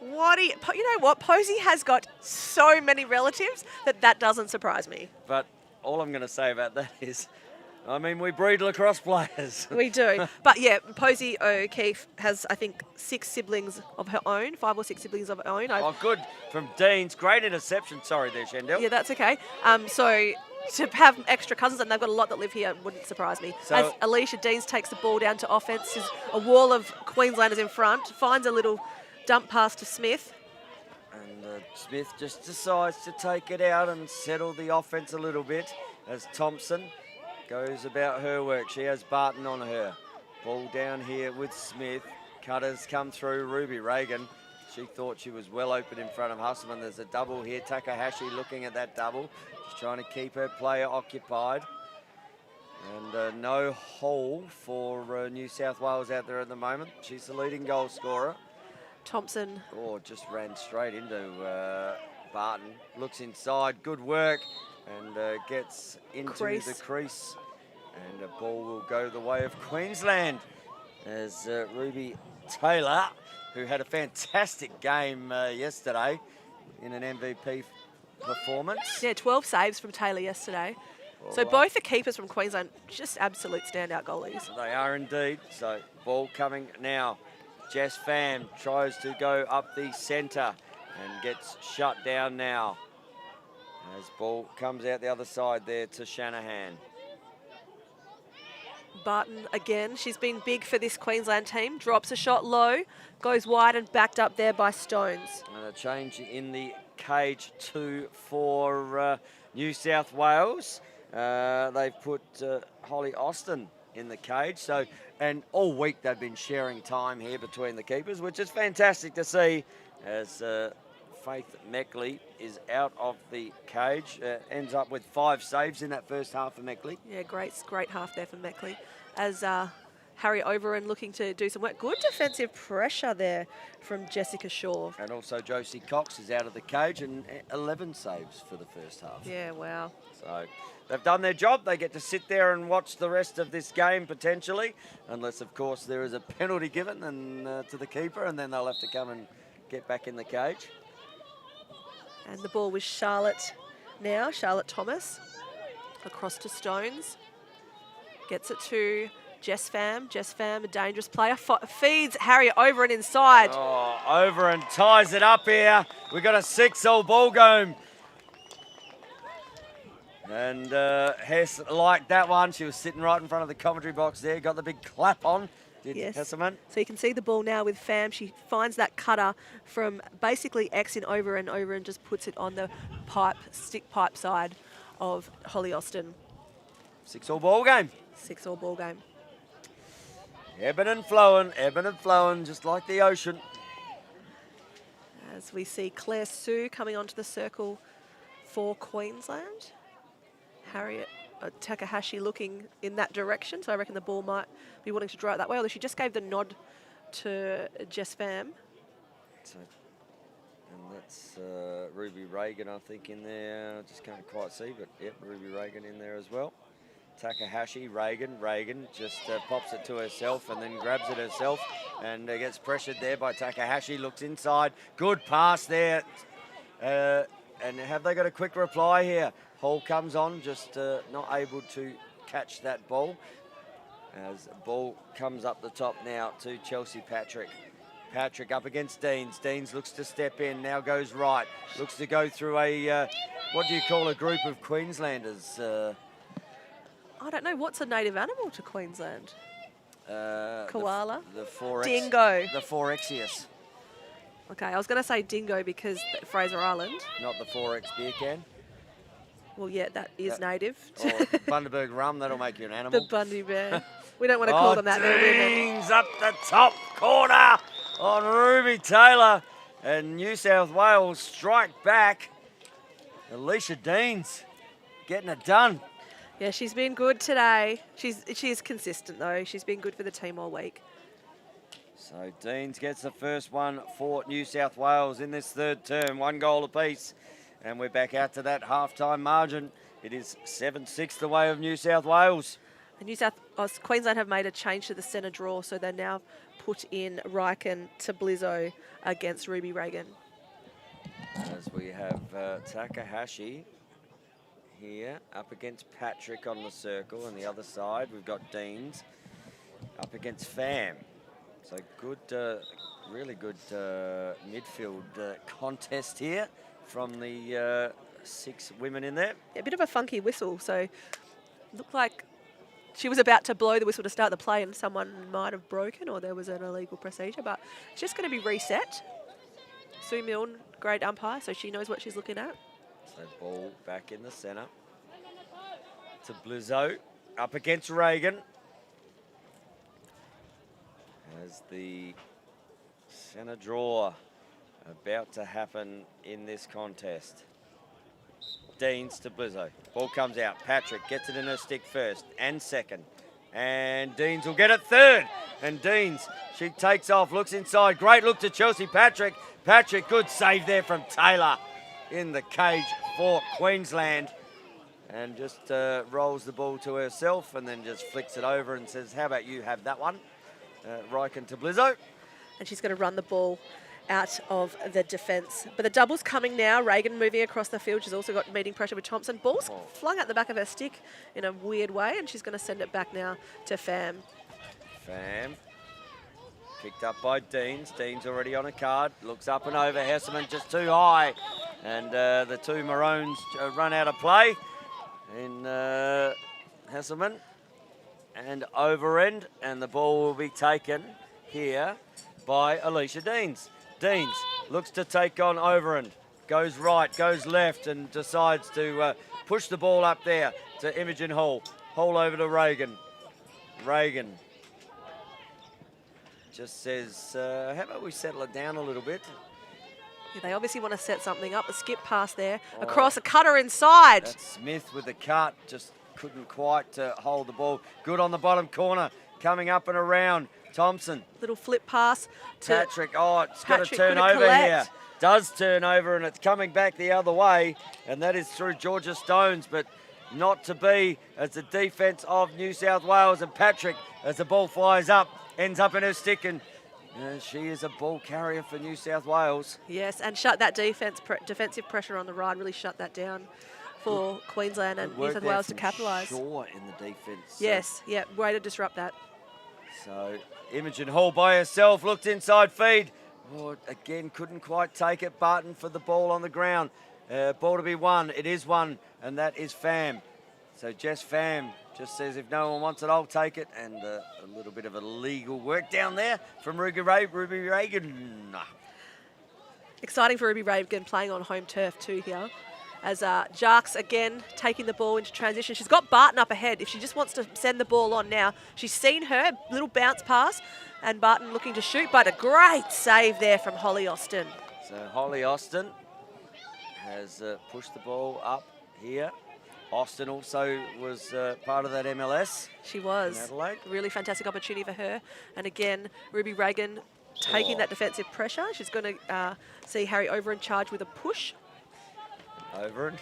You know what? Posey has got so many relatives that doesn't surprise me. But all I'm going to say about that is, I mean, we breed lacrosse players. We do. But yeah, Posey O'Keefe has, I think, 6 siblings of her own, 5 or 6 siblings of her own. Oh, good from Deans. Great interception. Sorry there, Shandell. Yeah, that's okay. So to have extra cousins, and they've got a lot that live here, wouldn't surprise me. So, as Alicia Deans takes the ball down to offence, there's a wall of Queenslanders in front, finds a little dump pass to Smith. And Smith just decides to take it out and settle the offence a little bit as Thompson goes about her work. She has Barton on her. Ball down here with Smith. Cutters come through. Ruby Reagan. She thought she was well open in front of Husselman. There's a double here. Takahashi looking at that double. She's trying to keep her player occupied. And no hole for New South Wales out there at the moment. She's the leading goal scorer. Thompson. Oh, just ran straight into Barton. Looks inside. Good work. And gets into the crease. And the ball will go the way of Queensland as Ruby Taylor, who had a fantastic game yesterday in an MVP performance. Yeah, 12 saves from Taylor yesterday. So both the keepers from Queensland, just absolute standout goalies. They are indeed. So ball coming now. Jess Pham tries to go up the centre and gets shut down now. As ball comes out the other side there to Shanahan. Barton again, she's been big for this Queensland team. Drops a shot low, goes wide and backed up there by Stones. And a change in the cage too for New South Wales. They've put Holly Austin in the cage. So, and all week they've been sharing time here between the keepers, which is fantastic to see as Faith Meckley is out of the cage. Ends up with 5 saves in that first half for Meckley. Yeah, great half there for Meckley. As Harry Overend looking to do some work. Good defensive pressure there from Jessica Shaw. And also Josie Cox is out of the cage and 11 saves for the first half. Yeah, wow. So they've done their job. They get to sit there and watch the rest of this game potentially, unless, of course, there is a penalty given to the keeper, and then they'll have to come and get back in the cage. And the ball with Charlotte now, Charlotte Thomas, across to Stones. Gets it to Jess Pham. Jess Pham, a dangerous player, feeds Harry over and inside. Oh, over and ties it up here. We've got a 6-all ball game. And Hess liked that one. She was sitting right in front of the commentary box there. Got the big clap on. Did Hesselman. So you can see the ball now with Pham. She finds that cutter from basically X in over and just puts it on the stick pipe side of Holly Austin. 6-all ball game. 6-all ball game. Ebbing and flowing, just like the ocean. As we see Claire Sue coming onto the circle for Queensland. Harriet Takahashi looking in that direction, so I reckon the ball might be wanting to draw it that way, although she just gave the nod to Jess Pham. So, and that's Ruby Reagan, I think, in there. I just can't quite see, but yep, Ruby Reagan in there as well. Takahashi, Reagan just pops it to herself and then grabs it herself and gets pressured there by Takahashi, looks inside, good pass there. And have they got a quick reply here? Hall comes on, just not able to catch that ball. As the ball comes up the top now to Chelsea Patrick. Patrick up against Deans. Deans looks to step in, now goes right. Looks to go through a, what do you call a group of Queenslanders? I don't know, what's a native animal to Queensland? Koala? The 4X. Dingo. The 4Xius. Okay, I was going to say dingo because Fraser Island. Not the 4X beer can. Well, yeah, that is native. Or Bundaberg rum, that'll make you an animal. The Bundy Bear. We don't want to call them that. They're women. Deans up the top corner on Ruby Taylor. And New South Wales strike back. Alicia Deans getting it done. Yeah, she's been good today. She's consistent, though. She's been good for the team all week. So Deans gets the first one for New South Wales in this third term. 1 goal apiece. And we're back out to that half-time margin. It is 7-6 the way of New South Wales. And Queensland have made a change to the centre draw, so they now put in Riken to Blizzo against Ruby Reagan. As we have Takahashi here up against Patrick on the circle, and the other side we've got Deans up against Pham. So good, really good midfield contest here from the 6 women in there. Yeah, a bit of a funky whistle, so looked like she was about to blow the whistle to start the play and someone might have broken or there was an illegal procedure, but it's just going to be reset. Sue Milne, great umpire, so she knows what she's looking at. So ball back in the centre to Blizzo, up against Reagan. As the centre draw about to happen in this contest. Deans to Blizzo. Ball comes out. Patrick gets it in her stick first and second. And Deans will get it third. And Deans, she takes off, looks inside. Great look to Chelsea Patrick. Patrick, good save there from Taylor in the cage for Queensland. And just rolls the ball to herself and then just flicks it over and says, how about you have that one? Riken to Blizzo. And she's going to run the ball out of the defence. But the double's coming now. Reagan moving across the field. She's also got meeting pressure with Thompson. Ball's flung out the back of her stick in a weird way, and she's going to send it back now to Pham. Pham. Picked up by Deans. Deans already on a card. Looks up and over. Hesselman just too high. And the 2 Maroons run out of play. In Hesselman. And Overend. And the ball will be taken here by Alicia Deans. Deans looks to take on Overend. Goes right, goes left, and decides to push the ball up there to Imogen Hall. Hall over to Reagan. Reagan just says, how about we settle it down a little bit? Yeah, they obviously want to set something up. A skip pass there. Across a cutter inside. That's Smith with the cut. Just couldn't quite hold the ball. Good on the bottom corner. coming up and around. Thompson. Little flip pass to Patrick. Oh, it's got to Patrick, turn couldn't over collect. here. Does turn over, and it's coming back the other way, and that is through Georgia Stones, but not to be, as the defence of New South Wales. And Patrick, as the ball flies up, ends up in her stick, and she is a ball carrier for New South Wales. Yes, and shut that defensive pressure on the ride, really shut that down for Queensland and New South Wales to capitalise. Shaw in the defence. Yes, yeah, way to disrupt that. So Imogen Hall by herself, looked inside feed. Oh, again, couldn't quite take it. Barton for the ball on the ground. Ball to be won. It is won, and that is Pham. So Jess Pham just says, if no one wants it, I'll take it. And a little bit of illegal work down there from Ruby Reagan. Exciting for Ruby Reagan playing on home turf too here. As Jarks again taking the ball into transition. She's got Barton up ahead. If she just wants to send the ball on now, she's seen her little bounce pass, and Barton looking to shoot, but a great save there from Holly Austin. So Holly Austin has pushed the ball up here. Austin also was part of that MLS. She was. In Adelaide. Really fantastic opportunity for her. And again, Ruby Reagan taking that defensive pressure. She's going to see Harry over in charge with a push. Over and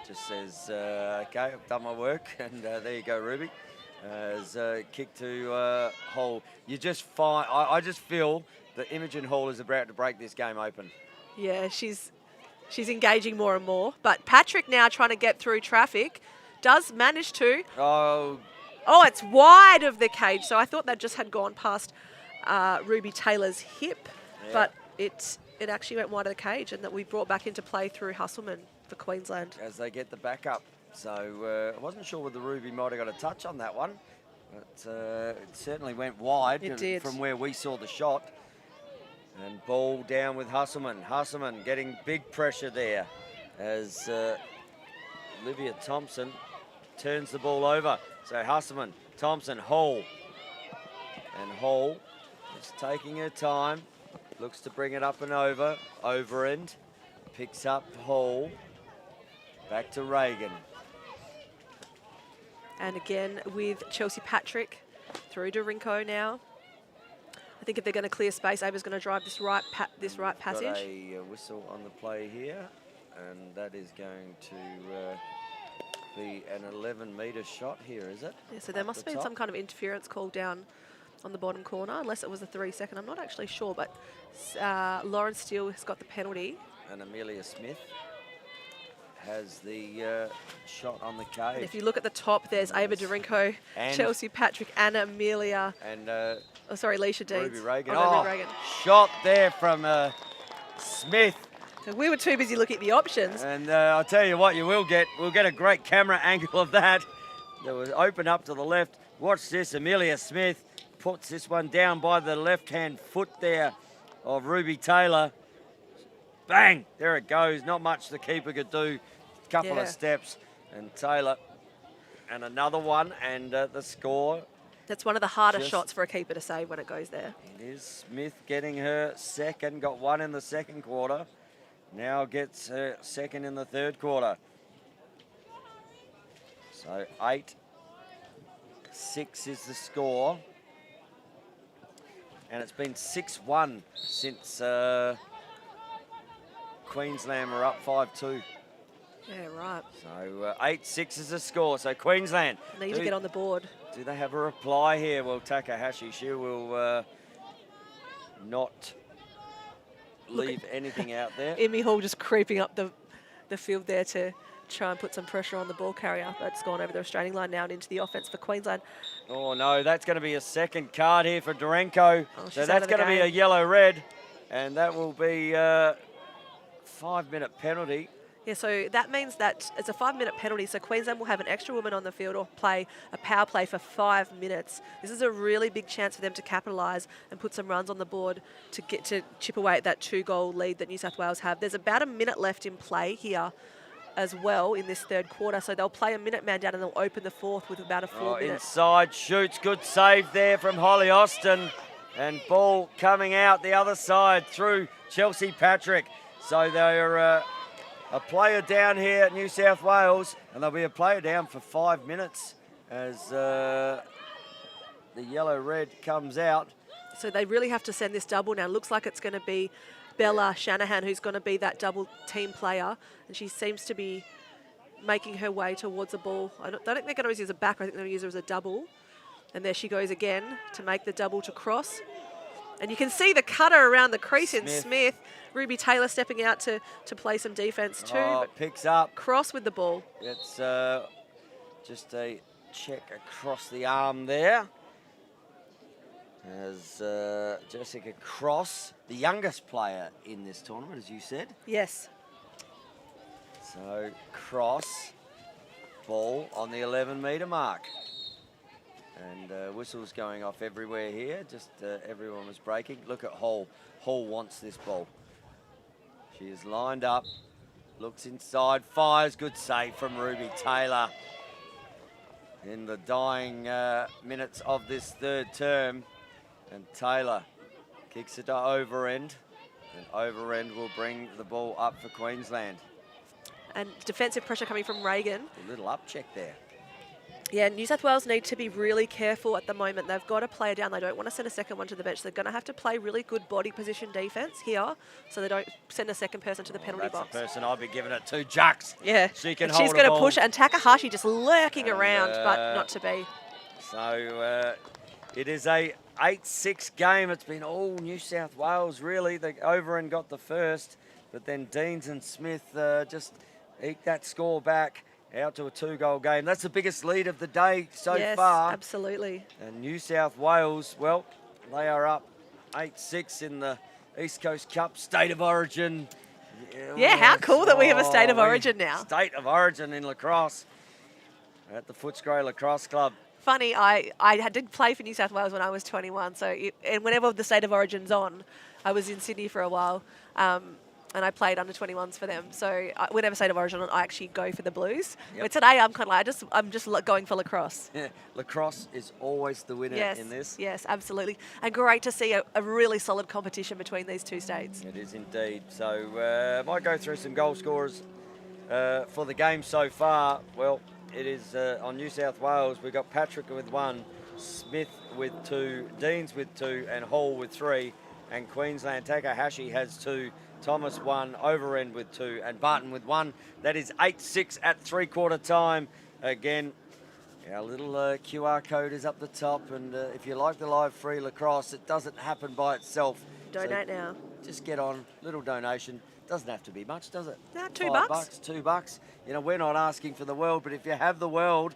just says, okay, I've done my work, and there you go, Ruby. As kick to Hall. You just find, I just feel that Imogen Hall is about to break this game open. Yeah, she's engaging more and more. But Patrick now trying to get through traffic, does manage to. Oh, it's wide of the cage. So I thought that just had gone past Ruby Taylor's hip, but it actually went wide of the cage, and that we brought back into play through Husselman for Queensland. as they get the backup. So I wasn't sure whether Ruby might have got a touch on that one, but it certainly went wide from where we saw the shot. And ball down with Husselman. Husselman getting big pressure there as Olivia Thompson turns the ball over. So Husselman, Thompson, Hall. And Hall is taking her time. Looks to bring it up and over end. Picks up Hall. Back to Reagan. And again with Chelsea Patrick through to Rinko now. I think if they're going to clear space, Ava's going to drive this right passage. Got a whistle on the play here, and that is going to be an 11-metre shot here, is it? Yeah, so there must have been some kind of interference call down on the bottom corner, unless it was a 3-second. I'm not actually sure, but Lauren Steele has got the penalty. And Amelia Smith has the shot on the cage. And if you look at the top, there's Ava Dorinko, Chelsea Patrick, and Amelia. And Leisha Deeds. Ruby Reagan. Ruby Reagan. Shot there from Smith. So we were too busy looking at the options. And I'll tell you what, we'll get a great camera angle of that. That was open up to the left. Watch this, Amelia Smith puts this one down by the left-hand foot there of Ruby Taylor. Bang, there it goes. Not much the keeper could do. Couple of steps, and Taylor, and another one, and the score. That's one of the harder shots for a keeper to save when it goes there. It is Smith getting her second, got one in the second quarter. Now gets her second in the third quarter. So 8-6 is the score. And it's been 6-1 since Queensland were up 5-2. Yeah, right. So 8-6 is the score. So Queensland need to get on the board. Do they have a reply here? Well, Takahashi, she will not leave anything out there. Imi Hall just creeping up the field there to try and put some pressure on the ball carrier. That's gone over the restraining line now and into the offense for Queensland. Oh, no, that's going to be a second card here for Dorenko. So that's going to be a yellow-red, and that will be a 5-minute penalty. Yeah, so that means that it's a 5-minute penalty, so Queensland will have an extra woman on the field or play a power play for 5 minutes. This is a really big chance for them to capitalise and put some runs on the board to get to chip away at that 2-goal lead that New South Wales have. There's about a minute left in play here as well in this third quarter, so they'll play a minute man down and they'll open the fourth with about a 4 minutes. Inside shoots, good save there from Holly Austin, and ball coming out the other side through Chelsea Patrick. So they're a player down here at New South Wales, and there'll be a player down for 5 minutes as the yellow-red comes out. So they really have to send this double now. Looks like it's going to be Bella Shanahan who's going to be that double team player. And she seems to be making her way towards the ball. I don't think they're going to use a back. I think they're going to use her as a double. And there she goes again to make the double to cross. And you can see the cutter around the crease in Smith. Ruby Taylor stepping out to play some defence too. Oh, picks up. Cross with the ball. It's just a check across the arm there. As Jessica Cross, the youngest player in this tournament, as you said. Yes. So Cross, ball on the 11-metre mark. And whistles going off everywhere here. Just everyone was breaking. Look at Hall. Hall wants this ball. She is lined up, looks inside, fires. Good save from Ruby Taylor in the dying minutes of this third term. And Taylor kicks it to over end. And over end will bring the ball up for Queensland. And defensive pressure coming from Reagan. A little up check there. Yeah, New South Wales need to be really careful at the moment. They've got a player down. They don't want to send a second one to the bench. They're going to have to play really good body position defence here so they don't send a second person to the penalty box. That's the person I'd be giving it to, Jux. Yeah, she can and hold she's going to ball. push it. And Takahashi just lurking around, but not to be. So it is a 8-6 game. It's been all New South Wales, really. The over and got the first, but then Deans and Smith just eked that score back. Out to a 2-goal game. That's the biggest lead of the day so far. Yes, absolutely. And New South Wales, well, they are up 8-6 in the East Coast Cup State of Origin. Yeah, how cool that we have a State of Origin now. State of Origin in lacrosse at the Footscray Lacrosse Club. Funny, I did play for New South Wales when I was 21, and whenever the State of Origin's on, I was in Sydney for a while. And I played under 21s for them. So whenever State of Origin, I actually go for the Blues. Yep. But today I'm kind of like, I'm just going for lacrosse. Yeah, lacrosse is always the winner in this. Yes, absolutely. And great to see a really solid competition between these two states. It is indeed. So I might go through some goal scorers for the game so far. Well, it is on New South Wales. We've got Patrick with 1, Smith with 2, Deans with 2, and Hall with 3. And Queensland, Takahashi has 2. Thomas 1, Overend with 2, and Barton with 1. That is 8-6 at three-quarter time. Again, our little QR code is up the top, and if you like the live free lacrosse, it doesn't happen by itself. Donate now. Just get on, little donation. Doesn't have to be much, does it? No, $5, $2. You know, we're not asking for the world, but if you have the world,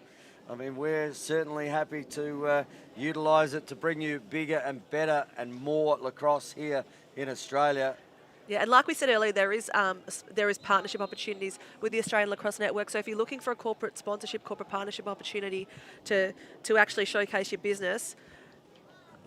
I mean, we're certainly happy to utilise it to bring you bigger and better and more lacrosse here in Australia. Yeah, and like we said earlier, there is partnership opportunities with the Australian Lacrosse Network. So if you're looking for a corporate sponsorship, corporate partnership opportunity to actually showcase your business,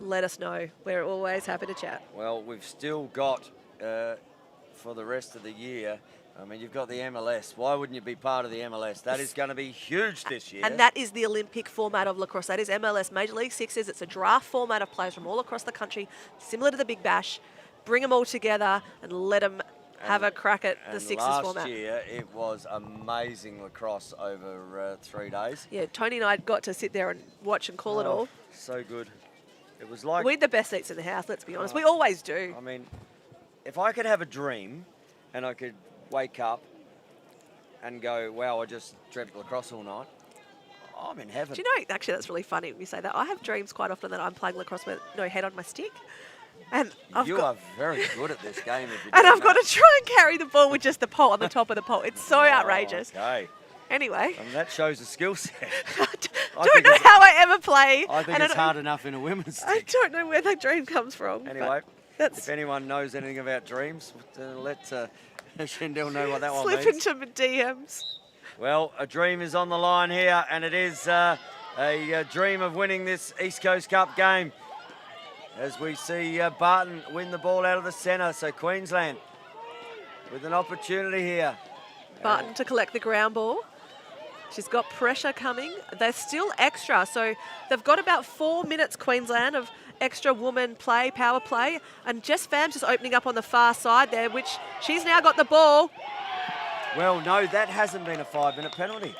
let us know. We're always happy to chat. Well, we've still got, for the rest of the year, I mean, you've got the MLS. Why wouldn't you be part of the MLS? That is going to be huge this year. And that is the Olympic format of lacrosse. That is MLS. Major League Sixes. It's a draft format of players from all across the country, similar to the Big Bash. Bring them all together and let them have a crack at the Sixes format. Last year, it was amazing lacrosse over 3 days. Yeah, Tony and I got to sit there and watch and call it all. So good. It was like... We had the best seats in the house, let's be honest. We always do. I mean, if I could have a dream and I could wake up and go, wow, I just dreamt lacrosse all night, I'm in heaven. Do you know, actually, that's really funny when you say that. I have dreams quite often that I'm playing lacrosse with no head on my stick. And you are very good at this game. And I've got to try and carry the ball with just the pole on the top of the pole. It's so outrageous. Okay. Anyway. I mean, that shows a skill set. I don't know how I ever play. I think it's hard enough in a women's stick. I don't know where that dream comes from. Anyway, if anyone knows anything about dreams, let Shendell know what that one means. Slip into my DMs. Well, a dream is on the line here, and it is a dream of winning this East Coast Cup game. As we see Barton win the ball out of the centre, so Queensland with an opportunity here. Barton to collect the ground ball. She's got pressure coming. They're still extra, so they've got about 4 minutes, Queensland, of extra woman play, power play. And Jess Phamb's just opening up on the far side there, which she's now got the ball. Well, no, that hasn't been a 5-minute penalty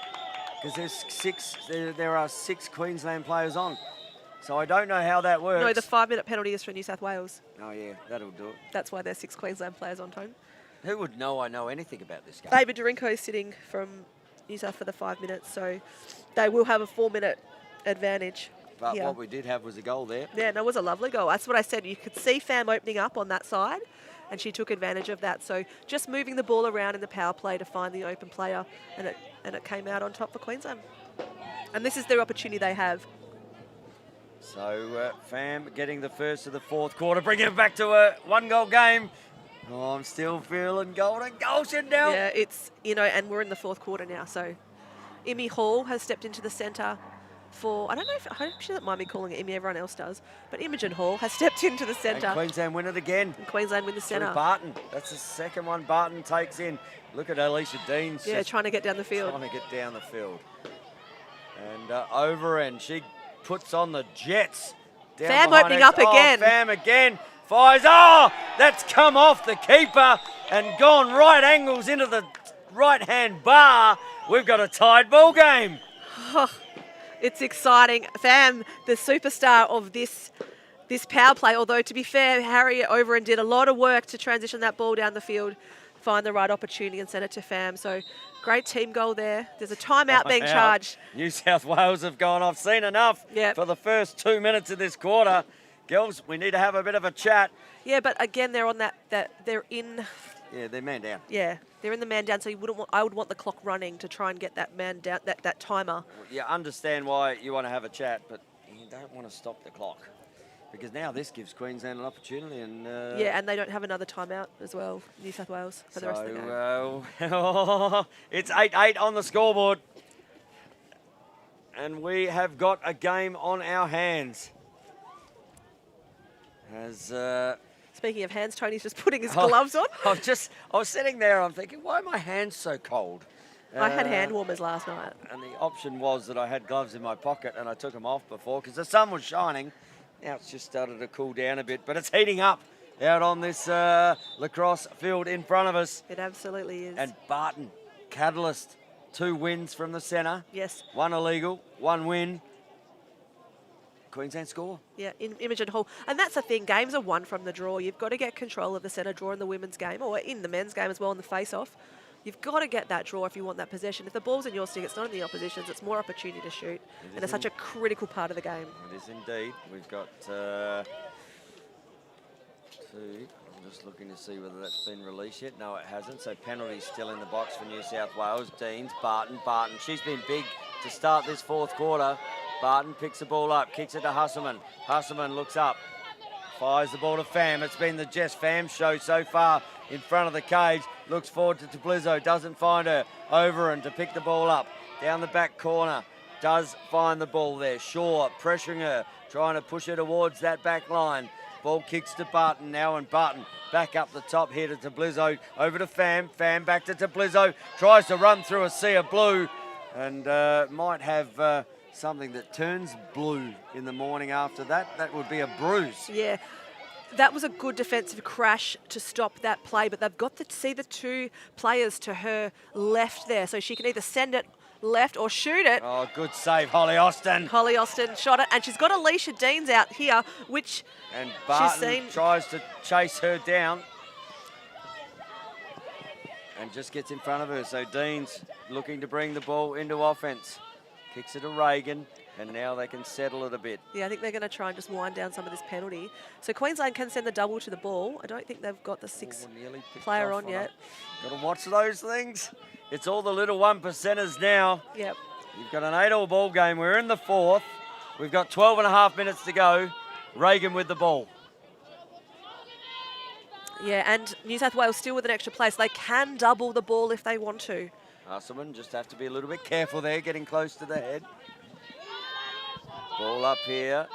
because there are 6 Queensland players on. So I don't know how that works. No, the 5-minute penalty is for New South Wales. Oh, yeah, that'll do it. That's why there's 6 Queensland players on time. Who would know I know anything about this game? David Dorinko is sitting from New South for the 5 minutes, so they will have a 4-minute advantage. But here. what we did have was a goal there. Yeah, no, it was a lovely goal. That's what I said. You could see Fam opening up on that side, and she took advantage of that. So just moving the ball around in the power play to find the open player, and it came out on top for Queensland. And this is their opportunity they have. So Fam getting the first of the fourth quarter, bringing it back to a 1-goal game. Oh, I'm still feeling golden goal, Chanel. Yeah, it's, and we're in the fourth quarter now. So Imi Hall has stepped into the centre for, I hope she doesn't mind me calling it Imi, everyone else does, but Imogen Hall has stepped into the centre. And Queensland win it again. And Queensland win the centre. Barton. That's the second one Barton takes in. Look at Alicia Deans. Yeah, trying to get down the field. Trying to get down the field. And over and she puts on the Jets. Down Fam opening up again. Fam again. Fires. Oh, that's come off the keeper and gone right angles into the right-hand bar. We've got a tied ball game. Oh, it's exciting. Fam, the superstar of this power play, although to be fair, Harriet over and did a lot of work to transition that ball down the field, find the right opportunity and send it to Fam. So great team goal there. There's a timeout being charged. New South Wales have gone, I've seen enough for the first 2 minutes of this quarter. Girls, we need to have a bit of a chat. Yeah, but again, they're on that they're in. Yeah, they're man down. Yeah, they're in the man down. So I would want the clock running to try and get that man down, that timer. You understand why you want to have a chat, but you don't want to stop the clock because now this gives Queensland an opportunity. And yeah, and they don't have another timeout as well, New South Wales, for the rest of the game. It's 8-8 on the scoreboard, and we have got a game on our hands. As speaking of hands, Tony's just putting his gloves on. I was sitting there, I'm thinking, why are my hands so cold? I had hand warmers last night. And the option was that I had gloves in my pocket and I took them off before because the sun was shining. Now it's just started to cool down a bit, but it's heating up out on this lacrosse field in front of us. It absolutely is. And Barton, catalyst, 2 wins from the centre. Yes. 1 illegal, 1 win. Queensland score. Yeah, in Imogen Hall. And that's the thing, games are won from the draw. You've got to get control of the centre draw in the women's game, or in the men's game as well in the face-off. You've got to get that draw if you want that possession. If the ball's in your stick, it's not in the opposition's, it's more opportunity to shoot. And it's such a critical part of the game. It is indeed. We've got 2. I'm just looking to see whether that's been released yet. No, it hasn't. So penalty's still in the box for New South Wales. Deans, Barton. She's been big to start this fourth quarter. Barton picks the ball up, kicks it to Husselman. Husselman looks up, fires the ball to Fam. It's been the Jess Fam show so far in front of the cage. Looks forward to Blizzo, doesn't find her. Over and to pick the ball up. Down the back corner, does find the ball there. Shaw pressuring her, trying to push her towards that back line. Ball kicks to Barton now, and Barton back up the top here to Blizzo. Over to Fam, Fam back to Blizzo. Tries to run through a sea of blue and might have... something that turns blue in the morning after that. That would be a bruise. Yeah, that was a good defensive crash to stop that play, but they've got to see the 2 players to her left there, so she can either send it left or shoot it. Oh, good save, Holly Austin. Holly Austin shot it, and she's got Alicia Deans out here, which and Barton she's seen. Tries to chase her down and just gets in front of her. So Deans looking to bring the ball into offense. Kicks it to Reagan, and now they can settle it a bit. Yeah, I think they're going to try and just wind down some of this penalty. So Queensland can send the double to the ball. I don't think they've got the 6th player on yet. Got to watch those things. It's all the little 1%ers now. Yep. You've got an 8-all ball game. We're in the 4th. We've got 12 and a half minutes to go. Reagan with the ball. Yeah, and New South Wales still with an extra place. They can double the ball if they want to. Husselman just have to be a little bit careful there, getting close to the head. Ball up here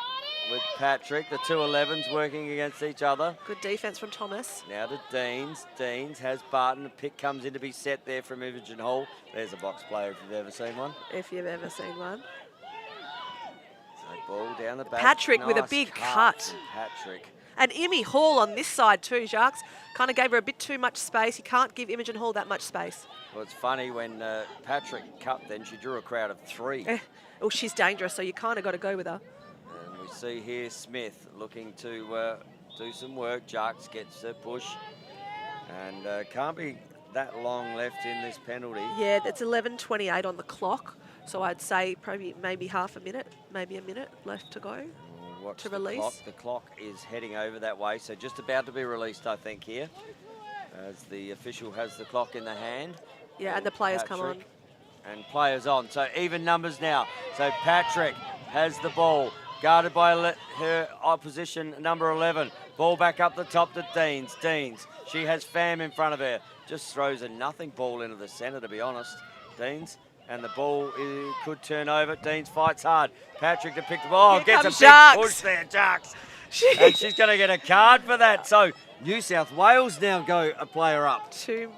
with Patrick. The 2 11s working against each other. Good defence from Thomas. Now to Deans. Deans has Barton. A pick comes in to be set there from Imogen Hall. There's a box player if you've ever seen one. If you've ever seen one. So ball down the back. Patrick with a Nice big cut. Patrick. And Imi Hall on this side too, Jacques. Kind of gave her a bit too much space. You can't give Imogen Hall that much space. Well, it's funny when Patrick cut then, she drew a crowd of 3. Well, she's dangerous, so you kind of got to go with her. And we We see here Smith looking to do some work. Jarks gets a push. And can't be that long left in this penalty. Yeah, it's 11:28 on the clock. So I'd say probably maybe half a minute, maybe a minute left to go Watch to the release. clock. The clock is heading over that way, so just about to be released, I think, here. As the official has the clock in the hand. Yeah, and the players come on. Patrick. And players on. So even numbers now. So Patrick has the ball, guarded by her opposition, number 11. Ball back up the top to Deans. Deans, she has Pham in front of her. Just throws a nothing ball into the centre, to be honest. Deans. And the ball could turn over. Deans fights hard. Patrick to pick the ball. Here Gets a comes big Jarks. push there, Jarks. And she's going to get a card for that. So New South Wales now go a player up. Two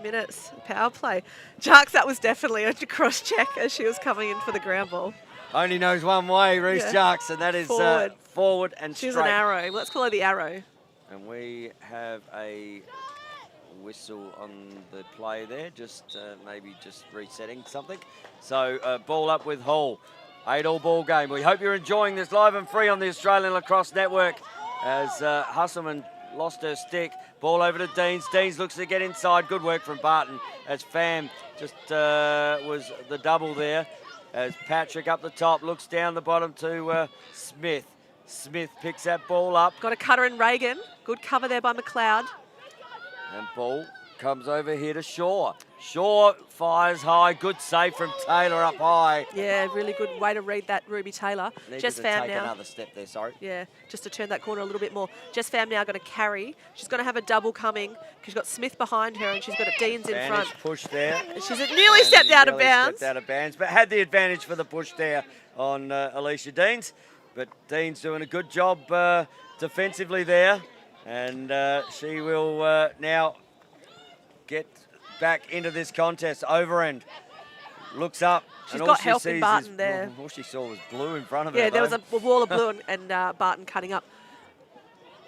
minutes power play. Jarks, that was definitely a cross check as she was coming in for the ground ball. Only knows one way, Reece Jarks, and that is forward and She's straight. an arrow. Let's call her the arrow. And we have a whistle on the play there, just maybe just resetting something. So ball up with Hall. 8-all ball game. We hope you're enjoying this live and free on the Australian Lacrosse Network as Husselman lost her stick. Ball over to Deans. Deans looks to get inside. Good work from Barton as Pham just was the double there. As Patrick up the top looks down the bottom to Smith. Smith picks that ball up. Got a cutter in Reagan. Good cover there by McLeod. And ball comes over here to Shaw. Shaw fires high. Good save from Taylor up high. Yeah, really good way to read that, Ruby Taylor. Needed Jess to Pham take now. another step there, sorry. Yeah, just to turn that corner a little bit more. Jess Pham now going to carry. She's going to have a double coming because she's got Smith behind her and she's got Deans in front. Push there. And she's nearly stepped out of bounds. Stepped out of bounds, but had the advantage for the push there on Alicia Deans. But Deans doing a good job defensively there. And she will now get back into this contest. Overend looks up. She's and got all she help in sees Barton is, there. All she saw was blue in front of her. Yeah, there was though. a wall of blue and Barton cutting up.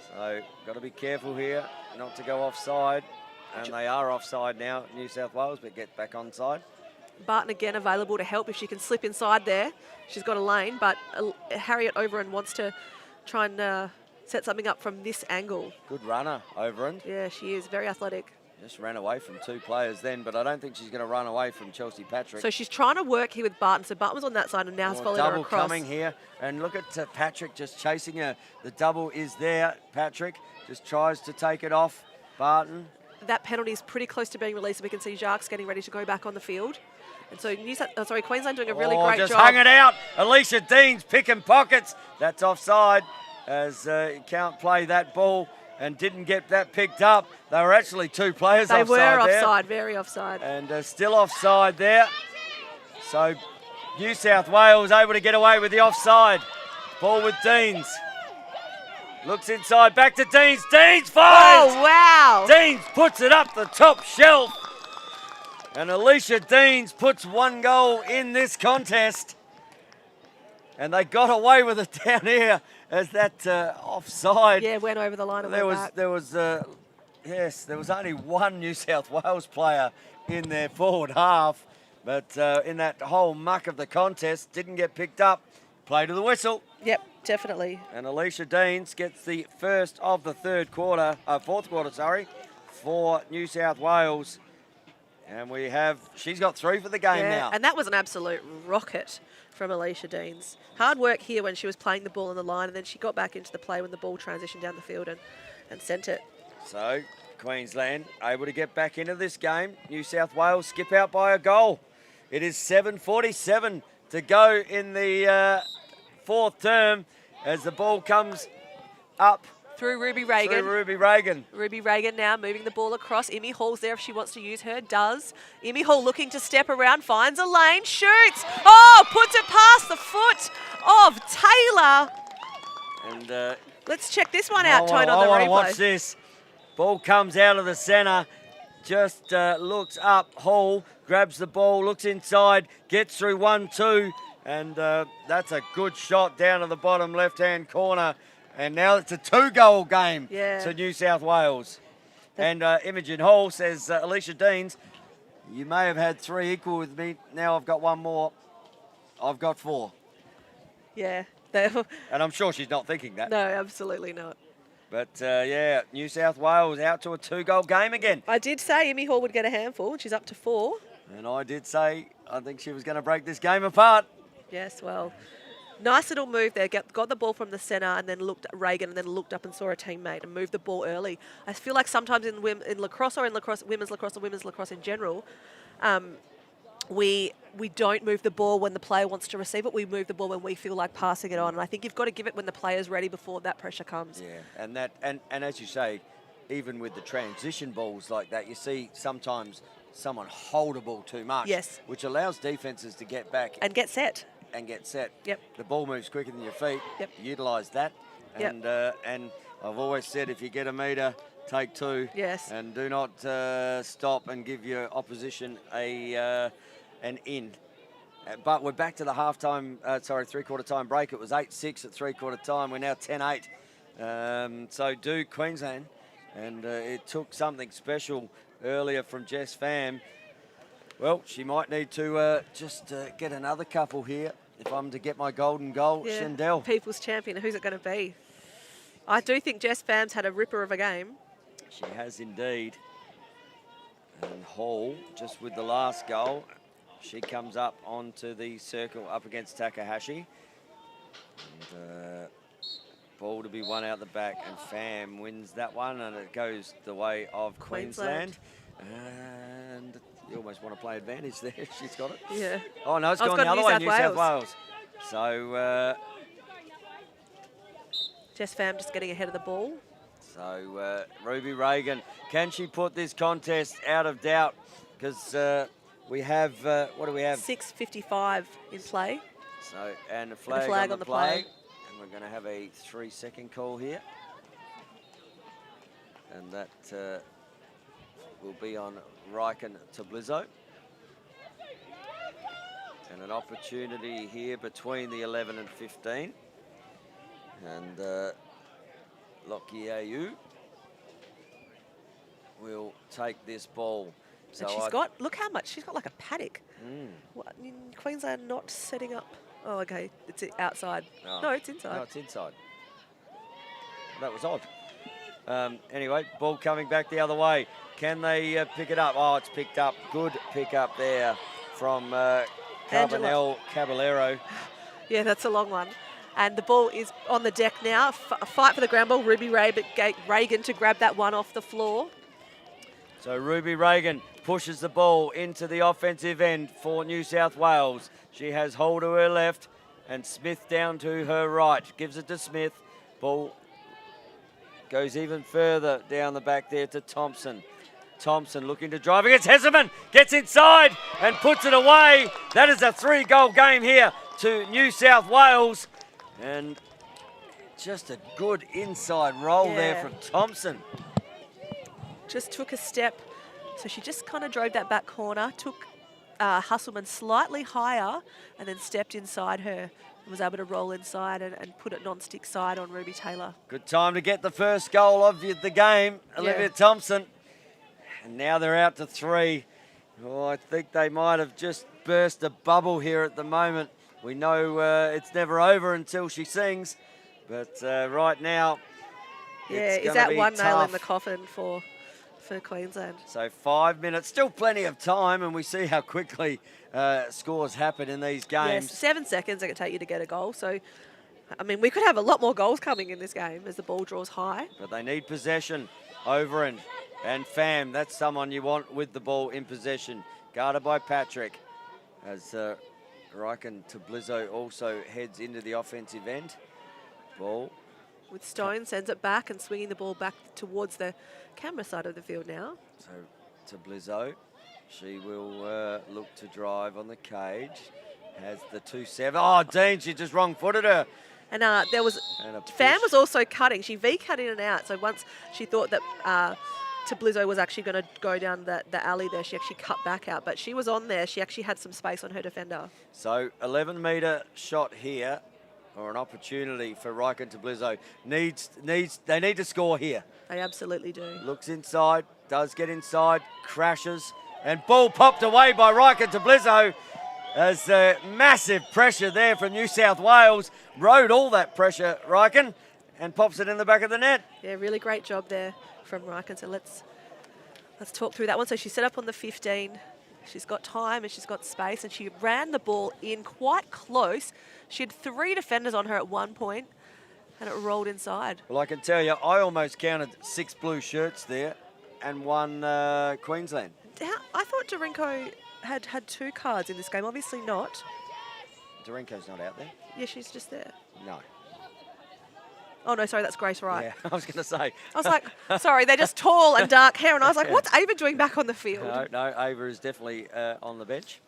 So got to be careful here not to go offside. And they are offside now, New South Wales, but get back onside. Barton again available to help if she can slip inside there. She's got a lane, but Harriet Overend wants to try and set something up from this angle. Good runner, Overend. Yeah, she is very athletic. Just ran away from two players then, but I don't think she's going to run away from Chelsea Patrick. So she's trying to work here with Barton. So Barton was on that side and now has followed her double across. coming here, and look at Patrick just chasing her. The double is there. Patrick just tries to take it off Barton. That penalty is pretty close to being released. We can see Jarks getting ready to go back on the field. And so Queensland doing a really great just job. hung it out. Alicia Deans picking pockets. That's offside as you can't play that ball and didn't get that picked up. They were actually two players They offside were there. offside, very offside. And still offside there. So New South Wales able to get away with the offside. Ball with Deans. Looks inside, back to Deans. Deans fires! Oh, wow. Deans puts it up the top shelf. And Alicia Deans puts one goal in this contest. And they got away with it down here as that offside. Yeah, went over the line and went back. There was only one New South Wales player in their forward half. But in that whole muck of the contest, didn't get picked up. Play to the whistle. Yep, definitely. And Alicia Deans gets the first of the fourth quarter, for New South Wales. And she's got 3 for the game now. And that was an absolute rocket from Alicia Deans. Hard work here when she was playing the ball in the line, and then she got back into the play when the ball transitioned down the field and sent it. So Queensland able to get back into this game. New South Wales skip out by a goal. It is 7:47 to go in the fourth term as the ball comes up Through Ruby Reagan. Ruby Reagan now moving the ball across. Emmy Hall's there if she wants to use her. Does. Emmy Hall looking to step around, finds a lane, shoots. Oh, puts it past the foot of Taylor. And let's check this one out, Tone, on the I want replay. to watch this. Ball comes out of the centre. Just looks up. Hall grabs the ball, looks inside, gets through 1-2. And that's a good shot down to the bottom left-hand corner. And now it's a 2-goal game to New South Wales. And Imogen Hall says, Alicia Deans, you may have had 3 equal with me. Now I've got 1 more. I've got 4. Yeah, And I'm sure she's not thinking that. No, absolutely not. But, yeah, New South Wales out to a 2-goal game again. I did say Emmy Hall would get a handful, and she's up to 4. And I did say I think she was going to break this game apart. Yes, well, nice little move there. Got the ball from the centre and then looked at Reagan and then looked up and saw a teammate and moved the ball early. I feel like sometimes in lacrosse or in women's lacrosse in general, we don't move the ball when the player wants to receive it. We move the ball when we feel like passing it on. And I think you've got to give it when the player's ready before that pressure comes. Yeah, and as you say, even with the transition balls like that, you see sometimes someone hold a ball too much. Yes. Which allows defences to get back. And get set. Yep. The ball moves quicker than your feet. Yep. Utilise that. And and I've always said if you get a metre, take 2. Yes. And do not stop and give your opposition an in. But we're back to the three-quarter time break. It was 8-6 at three-quarter time. We're now 10-8. So do Queensland. And it took something special earlier from Jess Pham. Well, she might need to just get another couple here if I'm to get my golden goal. Yeah. Shandell. People's champion. Who's it going to be? I do think Jess Pham's had a ripper of a game. She has indeed. And Hall, just with the last goal, she comes up onto the circle up against Takahashi. And ball to be won out the back, and Pham wins that one, and it goes the way of Queensland. And you almost want to play advantage there. She's got it. Yeah. Oh, no, it's gone the other way, New South Wales. So Jess Pham just getting ahead of the ball. So Ruby Reagan, can she put this contest out of doubt? Because we have, what do we have? 6:55 in play. So, and a flag, on the play. And we're going to have a 3-second call here. And that will be on Riken to Blizzo. And an opportunity here between the 11 and 15. And Lockieau will take this ball. So and she's got, look how much, she's got like a paddock. What, in Queensland not setting up? Oh, okay, it's outside. Oh. No, it's inside. No, it's inside. That was odd. Anyway, ball coming back the other way. Can they pick it up? Oh, it's picked up. Good pick up there from Caballero. Yeah, that's a long one. And the ball is on the deck now. A fight for the ground ball. Ruby Reagan to grab that one off the floor. So Ruby Reagan pushes the ball into the offensive end for New South Wales. She has Hall to her left and Smith down to her right. Gives it to Smith. Ball goes even further down the back there to Thompson. Thompson looking to drive against Hesselman. Gets inside and puts it away. That is a 3-goal game here to New South Wales. And just a good inside roll there from Thompson. Just took a step. So she just kind of drove that back corner, took Husselman slightly higher and then stepped inside her and was able to roll inside and put it non-stick side on Ruby Taylor. Good time to get the first goal of the game, Olivia Thompson. And now they're out to 3. Oh, I think they might have just burst a bubble here at the moment. We know it's never over until she sings, but right now, it's is that one tough. nail in the coffin for Queensland? So 5 minutes, still plenty of time, and we see how quickly scores happen in these games. Yes, 7 seconds it could take you to get a goal. So, I mean, we could have a lot more goals coming in this game as the ball draws high. But they need possession over and Pham, that's someone you want with the ball in possession. Guarded by Patrick as Riken to Blizzo also heads into the offensive end. Ball. With Stone, sends it back and swinging the ball back towards the camera side of the field now. So to Blizzo. She will look to drive on the cage. Has the 2-7. Oh, Dean, she just wrong-footed her. And there was, Pham was also cutting. She V-cut in and out. So once she thought that Blizzo was actually going to go down the alley there, she actually cut back out. But she was on there. She actually had some space on her defender. So 11-metre shot here, or an opportunity for Riken to Blizzo. They need to score here. They absolutely do. Looks inside, does get inside, crashes, and ball popped away by Riken to Blizzo. There's massive pressure there from New South Wales. Rode all that pressure, Riken, and pops it in the back of the net. Yeah, really great job there from Riken. So let's talk through that one. So she set up on the 15. She's got time and she's got space, and she ran the ball in quite close. She had 3 defenders on her at one point, and it rolled inside. Well, I can tell you, I almost counted 6 blue shirts there and 1 Queensland. I thought Dorinko had 2 cards in this game. Obviously not. Dorinko's not out there? Yeah, she's just there. No. Oh, no, sorry, that's Grace Wright. Yeah, I was going to say. I was like, sorry, they're just tall and dark hair. And I was like, what's Ava doing back on the field? No, Ava is definitely on the bench.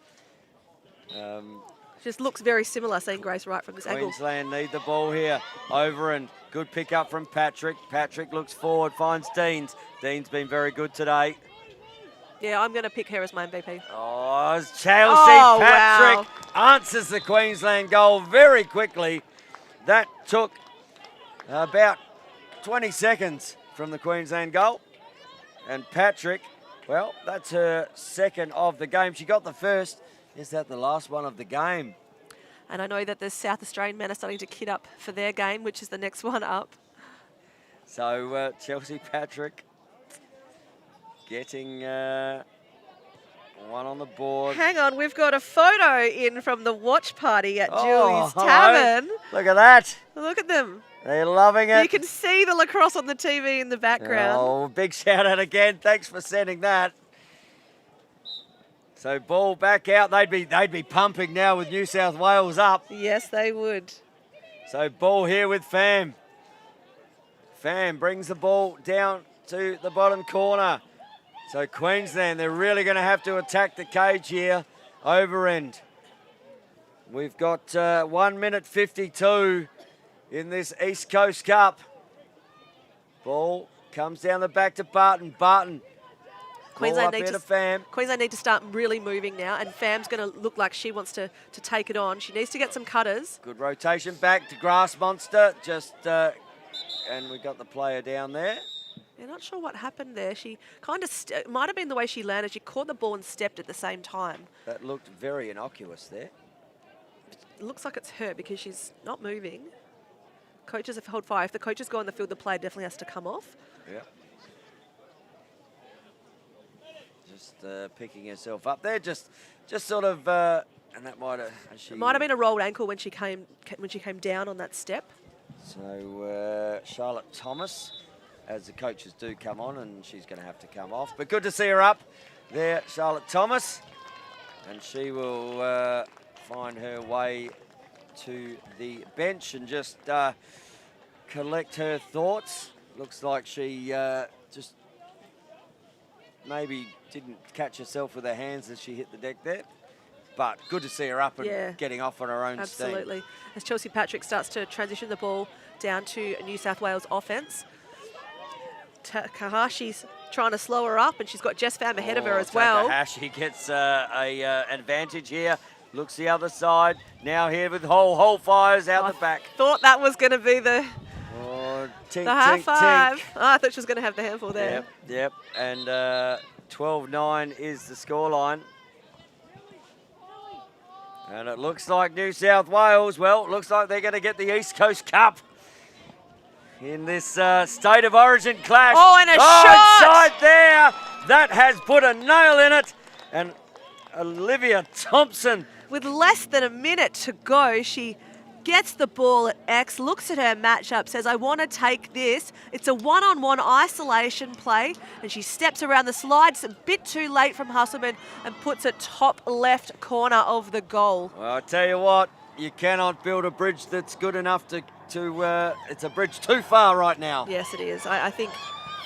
Just looks very similar, seeing Grace Wright from this angle. Queensland need the ball here. Over and good pick up from Patrick. Patrick looks forward, finds Deans. Dean's been very good today. Yeah, I'm going to pick her as my MVP. Oh, Chelsea Patrick wow. answers the Queensland goal very quickly. That took about 20 seconds from the Queensland goal. And Patrick, well, that's her second of the game. She got the first. Is that the last one of the game? And I know that the South Australian men are starting to kit up for their game, which is the next one up. So Chelsea Patrick getting one on the board. Hang on, we've got a photo in from the watch party at Julie's Tavern. Look at that. Look at them. They're loving it. You can see the lacrosse on the TV in the background. Oh, big shout out again. Thanks for sending that. So ball back out. They'd be pumping now with New South Wales up. Yes, they would. So ball here with Pham. Pham brings the ball down to the bottom corner. So Queensland, they're really going to have to attack the cage here. Over end. We've got 1 minute 52 in this East Coast Cup. Ball comes down the back to Barton. Barton. Queensland Queensland need to start really moving now, and Fam's going to look like she wants to take it on. She needs to get some cutters. Good rotation back to Grass Monster. And we got the player down there. Yeah, not sure what happened there. She kind of it might have been the way she landed. She caught the ball and stepped at the same time. That looked very innocuous there. It looks like it's her because she's not moving. Coaches have held fire. If the coaches go on the field, the player definitely has to come off. Yeah. Just picking herself up there, just sort of, and that might have. It might have been a rolled ankle when she came down on that step. So Charlotte Thomas, as the coaches do come on, and she's going to have to come off. But good to see her up there, Charlotte Thomas, and she will find her way to the bench and just collect her thoughts. Looks like she just maybe didn't catch herself with her hands as she hit the deck there. But good to see her up and getting off on her own steam. Absolutely. As Chelsea Patrick starts to transition the ball down to New South Wales offence. Takahashi's trying to slow her up, and she's got Jess Pham ahead of her as well. Takahashi gets an advantage here. Looks the other side. Now here with Hole fires out the back. Thought that was going to be the high five. Tink. Oh, I thought she was going to have the handful there. Yep. And 12-9 is the scoreline. And it looks like New South Wales, well, looks like they're going to get the East Coast Cup in this State of Origin clash. Oh, and a shot! Inside there. That has put a nail in it. And Olivia Thompson. With less than a minute to go, she gets the ball at X, looks at her matchup, says, I want to take this. It's a one-on-one isolation play, and she steps around the slides a bit too late from Husselman and puts it top left corner of the goal. Well, I tell you what, you cannot build a bridge that's good enough to it's a bridge too far right now. Yes, it is. I think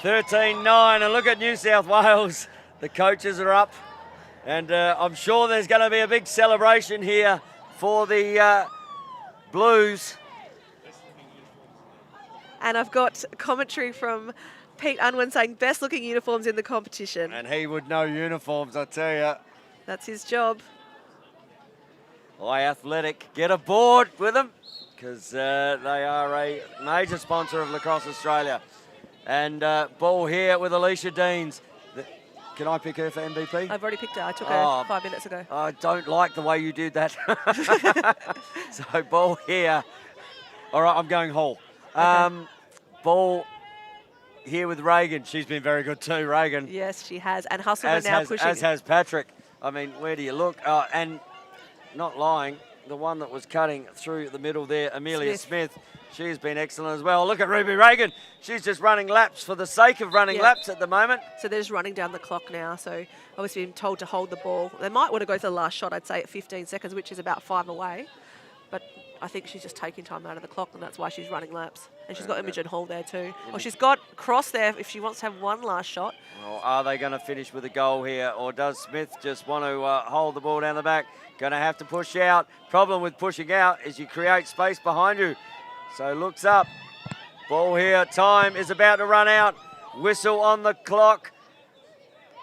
13-9, and look at New South Wales. The coaches are up, and I'm sure there's going to be a big celebration here for the Blues. And I've got commentary from Pete Unwin saying best looking uniforms in the competition. And he would know uniforms, I tell you. That's his job. High Athletic, get aboard with them because they are a major sponsor of Lacrosse Australia. And ball here with Alicia Deans. Can I pick her for MVP? I've already picked her. I took her 5 minutes ago. I don't like the way you did that. So ball here. All right, I'm going Hall. Okay. Ball here with Reagan. She's been very good too, Reagan. Yes, she has. And Hustleman now pushing. As has Patrick. I mean, where do you look? And not lying, the one that was cutting through the middle there, Amelia Smith, she's been excellent as well. Look at Ruby Reagan. She's just running laps for the sake of running laps at the moment. So they're just running down the clock now. So obviously been told to hold the ball. They might want to go for the last shot, I'd say, at 15 seconds, which is about 5 away. But I think she's just taking time out of the clock, and that's why she's running laps. And she's got Imogen Hall there too. Or she's got Cross there if she wants to have one last shot. Well, are they going to finish with a goal here, or does Smith just want to hold the ball down the back? Going to have to push out. Problem with pushing out is you create space behind you. So looks up. Ball here. Time is about to run out. Whistle on the clock.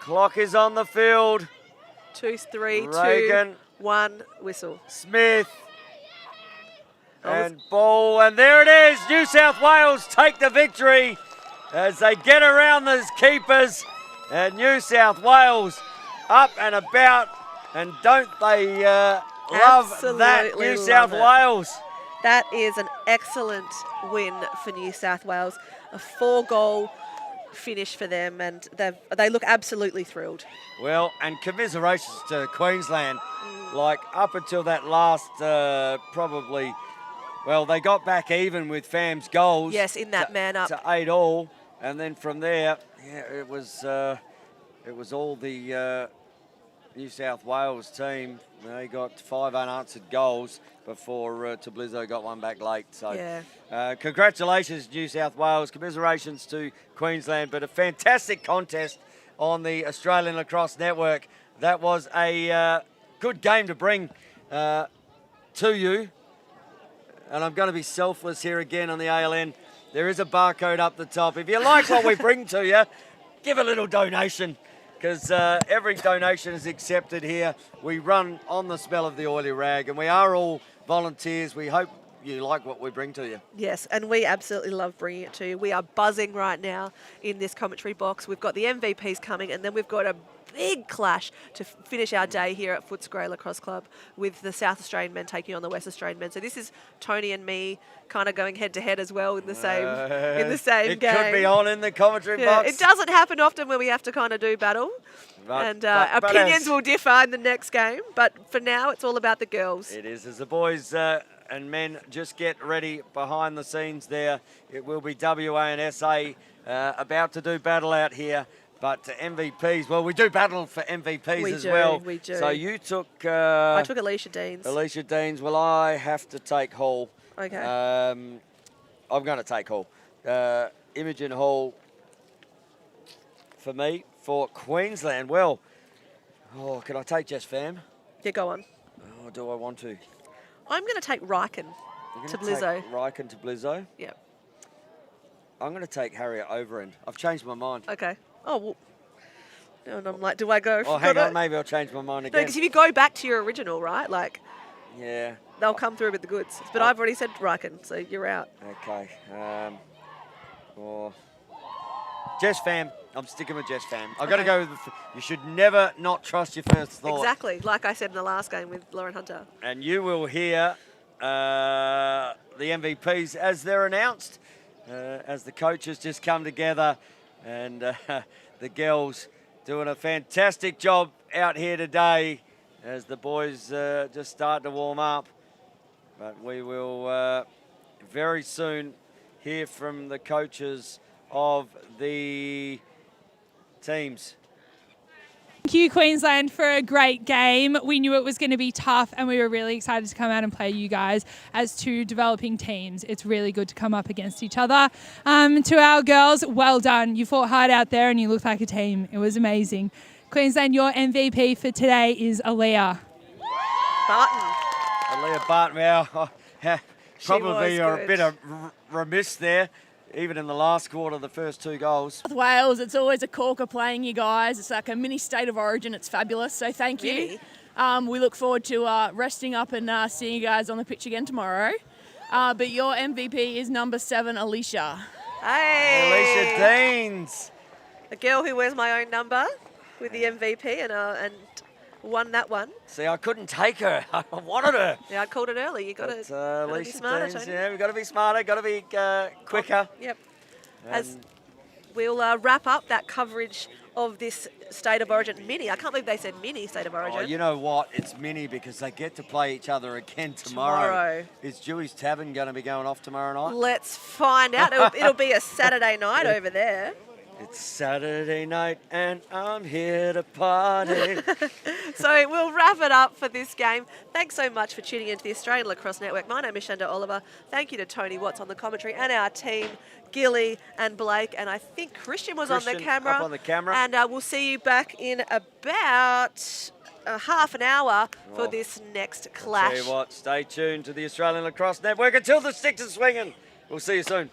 Clock is on the field. 2, 3, Reagan, 2, 1, whistle. Smith. And ball, and there it is. New South Wales take the victory as they get around those keepers. And New South Wales up and about. And don't they love that, New South Wales? That is an excellent win for New South Wales. A 4-goal finish for them, and they look absolutely thrilled. Well, and commiserations to Queensland. Like, up until that last probably... Well, they got back even with Fam's goals. Yes, in that man up. To 8-all. And then from there, it was all the New South Wales team. They got 5 unanswered goals before Tablizzo got one back late. So congratulations, New South Wales. Commiserations to Queensland. But a fantastic contest on the Australian Lacrosse Network. That was a good game to bring to you. And I'm going to be selfless here again on the ALN. There is a barcode up the top. If you like what we bring to you, give a little donation, because every donation is accepted here. We run on the smell of the oily rag, and we are all volunteers. We hope you like what we bring to you. Yes, and we absolutely love bringing it to you. We are buzzing right now in this commentary box. We've got the MVPs coming, and then we've got a big clash to finish our day here at Footscray Lacrosse Club with the South Australian men taking on the West Australian men. So this is Tony and me kind of going head to head as well in the same it game. It could be on in the commentary box. It doesn't happen often when we have to kind of do battle. But opinions will differ in the next game. But for now, it's all about the girls. It is. As the boys and men just get ready behind the scenes there, it will be WA and SA about to do battle out here. But MVPs, well, we do battle for MVPs as well. We do. So you took... I took Alicia Deans. Alicia Deans. Well, I have to take Hall. Okay. I'm going to take Hall. Imogen Hall for me. For Queensland, well, can I take Jess Pham? Yeah, go on. Oh, do I want to? I'm going to take Riken to Blizzo. Riken to Blizzo? Yeah. I'm going to take Harriet Overend. I've changed my mind. Okay. Oh, well. And I'm like, do I go? Oh, hang on. Maybe I'll change my mind again. No, because if you go back to your original, right, like, yeah, they'll come through with the goods. But I've already said Riken, so you're out. Okay. Jess Pham. I'm sticking with Jess Pham. I've got to go with you should never not trust your first thought. Exactly. Like I said in the last game with Lauren Hunter. And you will hear the MVPs as they're announced, as the coaches just come together, and the girls doing a fantastic job out here today as the boys just start to warm up. But we will very soon hear from the coaches of the teams. Thank you, Queensland, for a great game. We knew it was going to be tough, and we were really excited to come out and play you guys as two developing teams. It's really good to come up against each other. To our girls, well done. You fought hard out there, and you looked like a team. It was amazing. Queensland, your MVP for today is Aaliyah Barton. Aaliyah Barton, well, probably you're a bit remiss there. Even in the last quarter, the first two goals. South Wales, it's always a corker playing you guys. It's like a mini state of origin. It's fabulous. So thank you. We look forward to resting up and seeing you guys on the pitch again tomorrow. But your MVP is number 7, Alicia. Hey. Alicia Deans. A girl who wears my own number, with the MVP and won that one. See, I couldn't take her. I wanted her. Yeah, I called it early. You got to be Alicia smarter, Deans, Tony. yeah, we've got to be smarter, got to be quicker. Yep. And As we'll wrap up that coverage of this State of Origin mini. I can't believe they said mini State of Origin. oh, you know what? It's mini because they get to play each other again tomorrow. Is Dewey's Tavern going to be going off tomorrow night? Let's find out. It'll be a Saturday night over there. It's Saturday night and I'm here to party. So we'll wrap it up for this game. Thanks so much for tuning into the Australian Lacrosse Network. My name is Shanda Oliver. Thank you to Tony Watts on the commentary and our team, Gilly and Blake. And I think Christian was on the camera. Up on the camera. And we'll see you back in about half an hour for this next clash. Tell you what, stay tuned to the Australian Lacrosse Network until the sticks are swinging. We'll see you soon.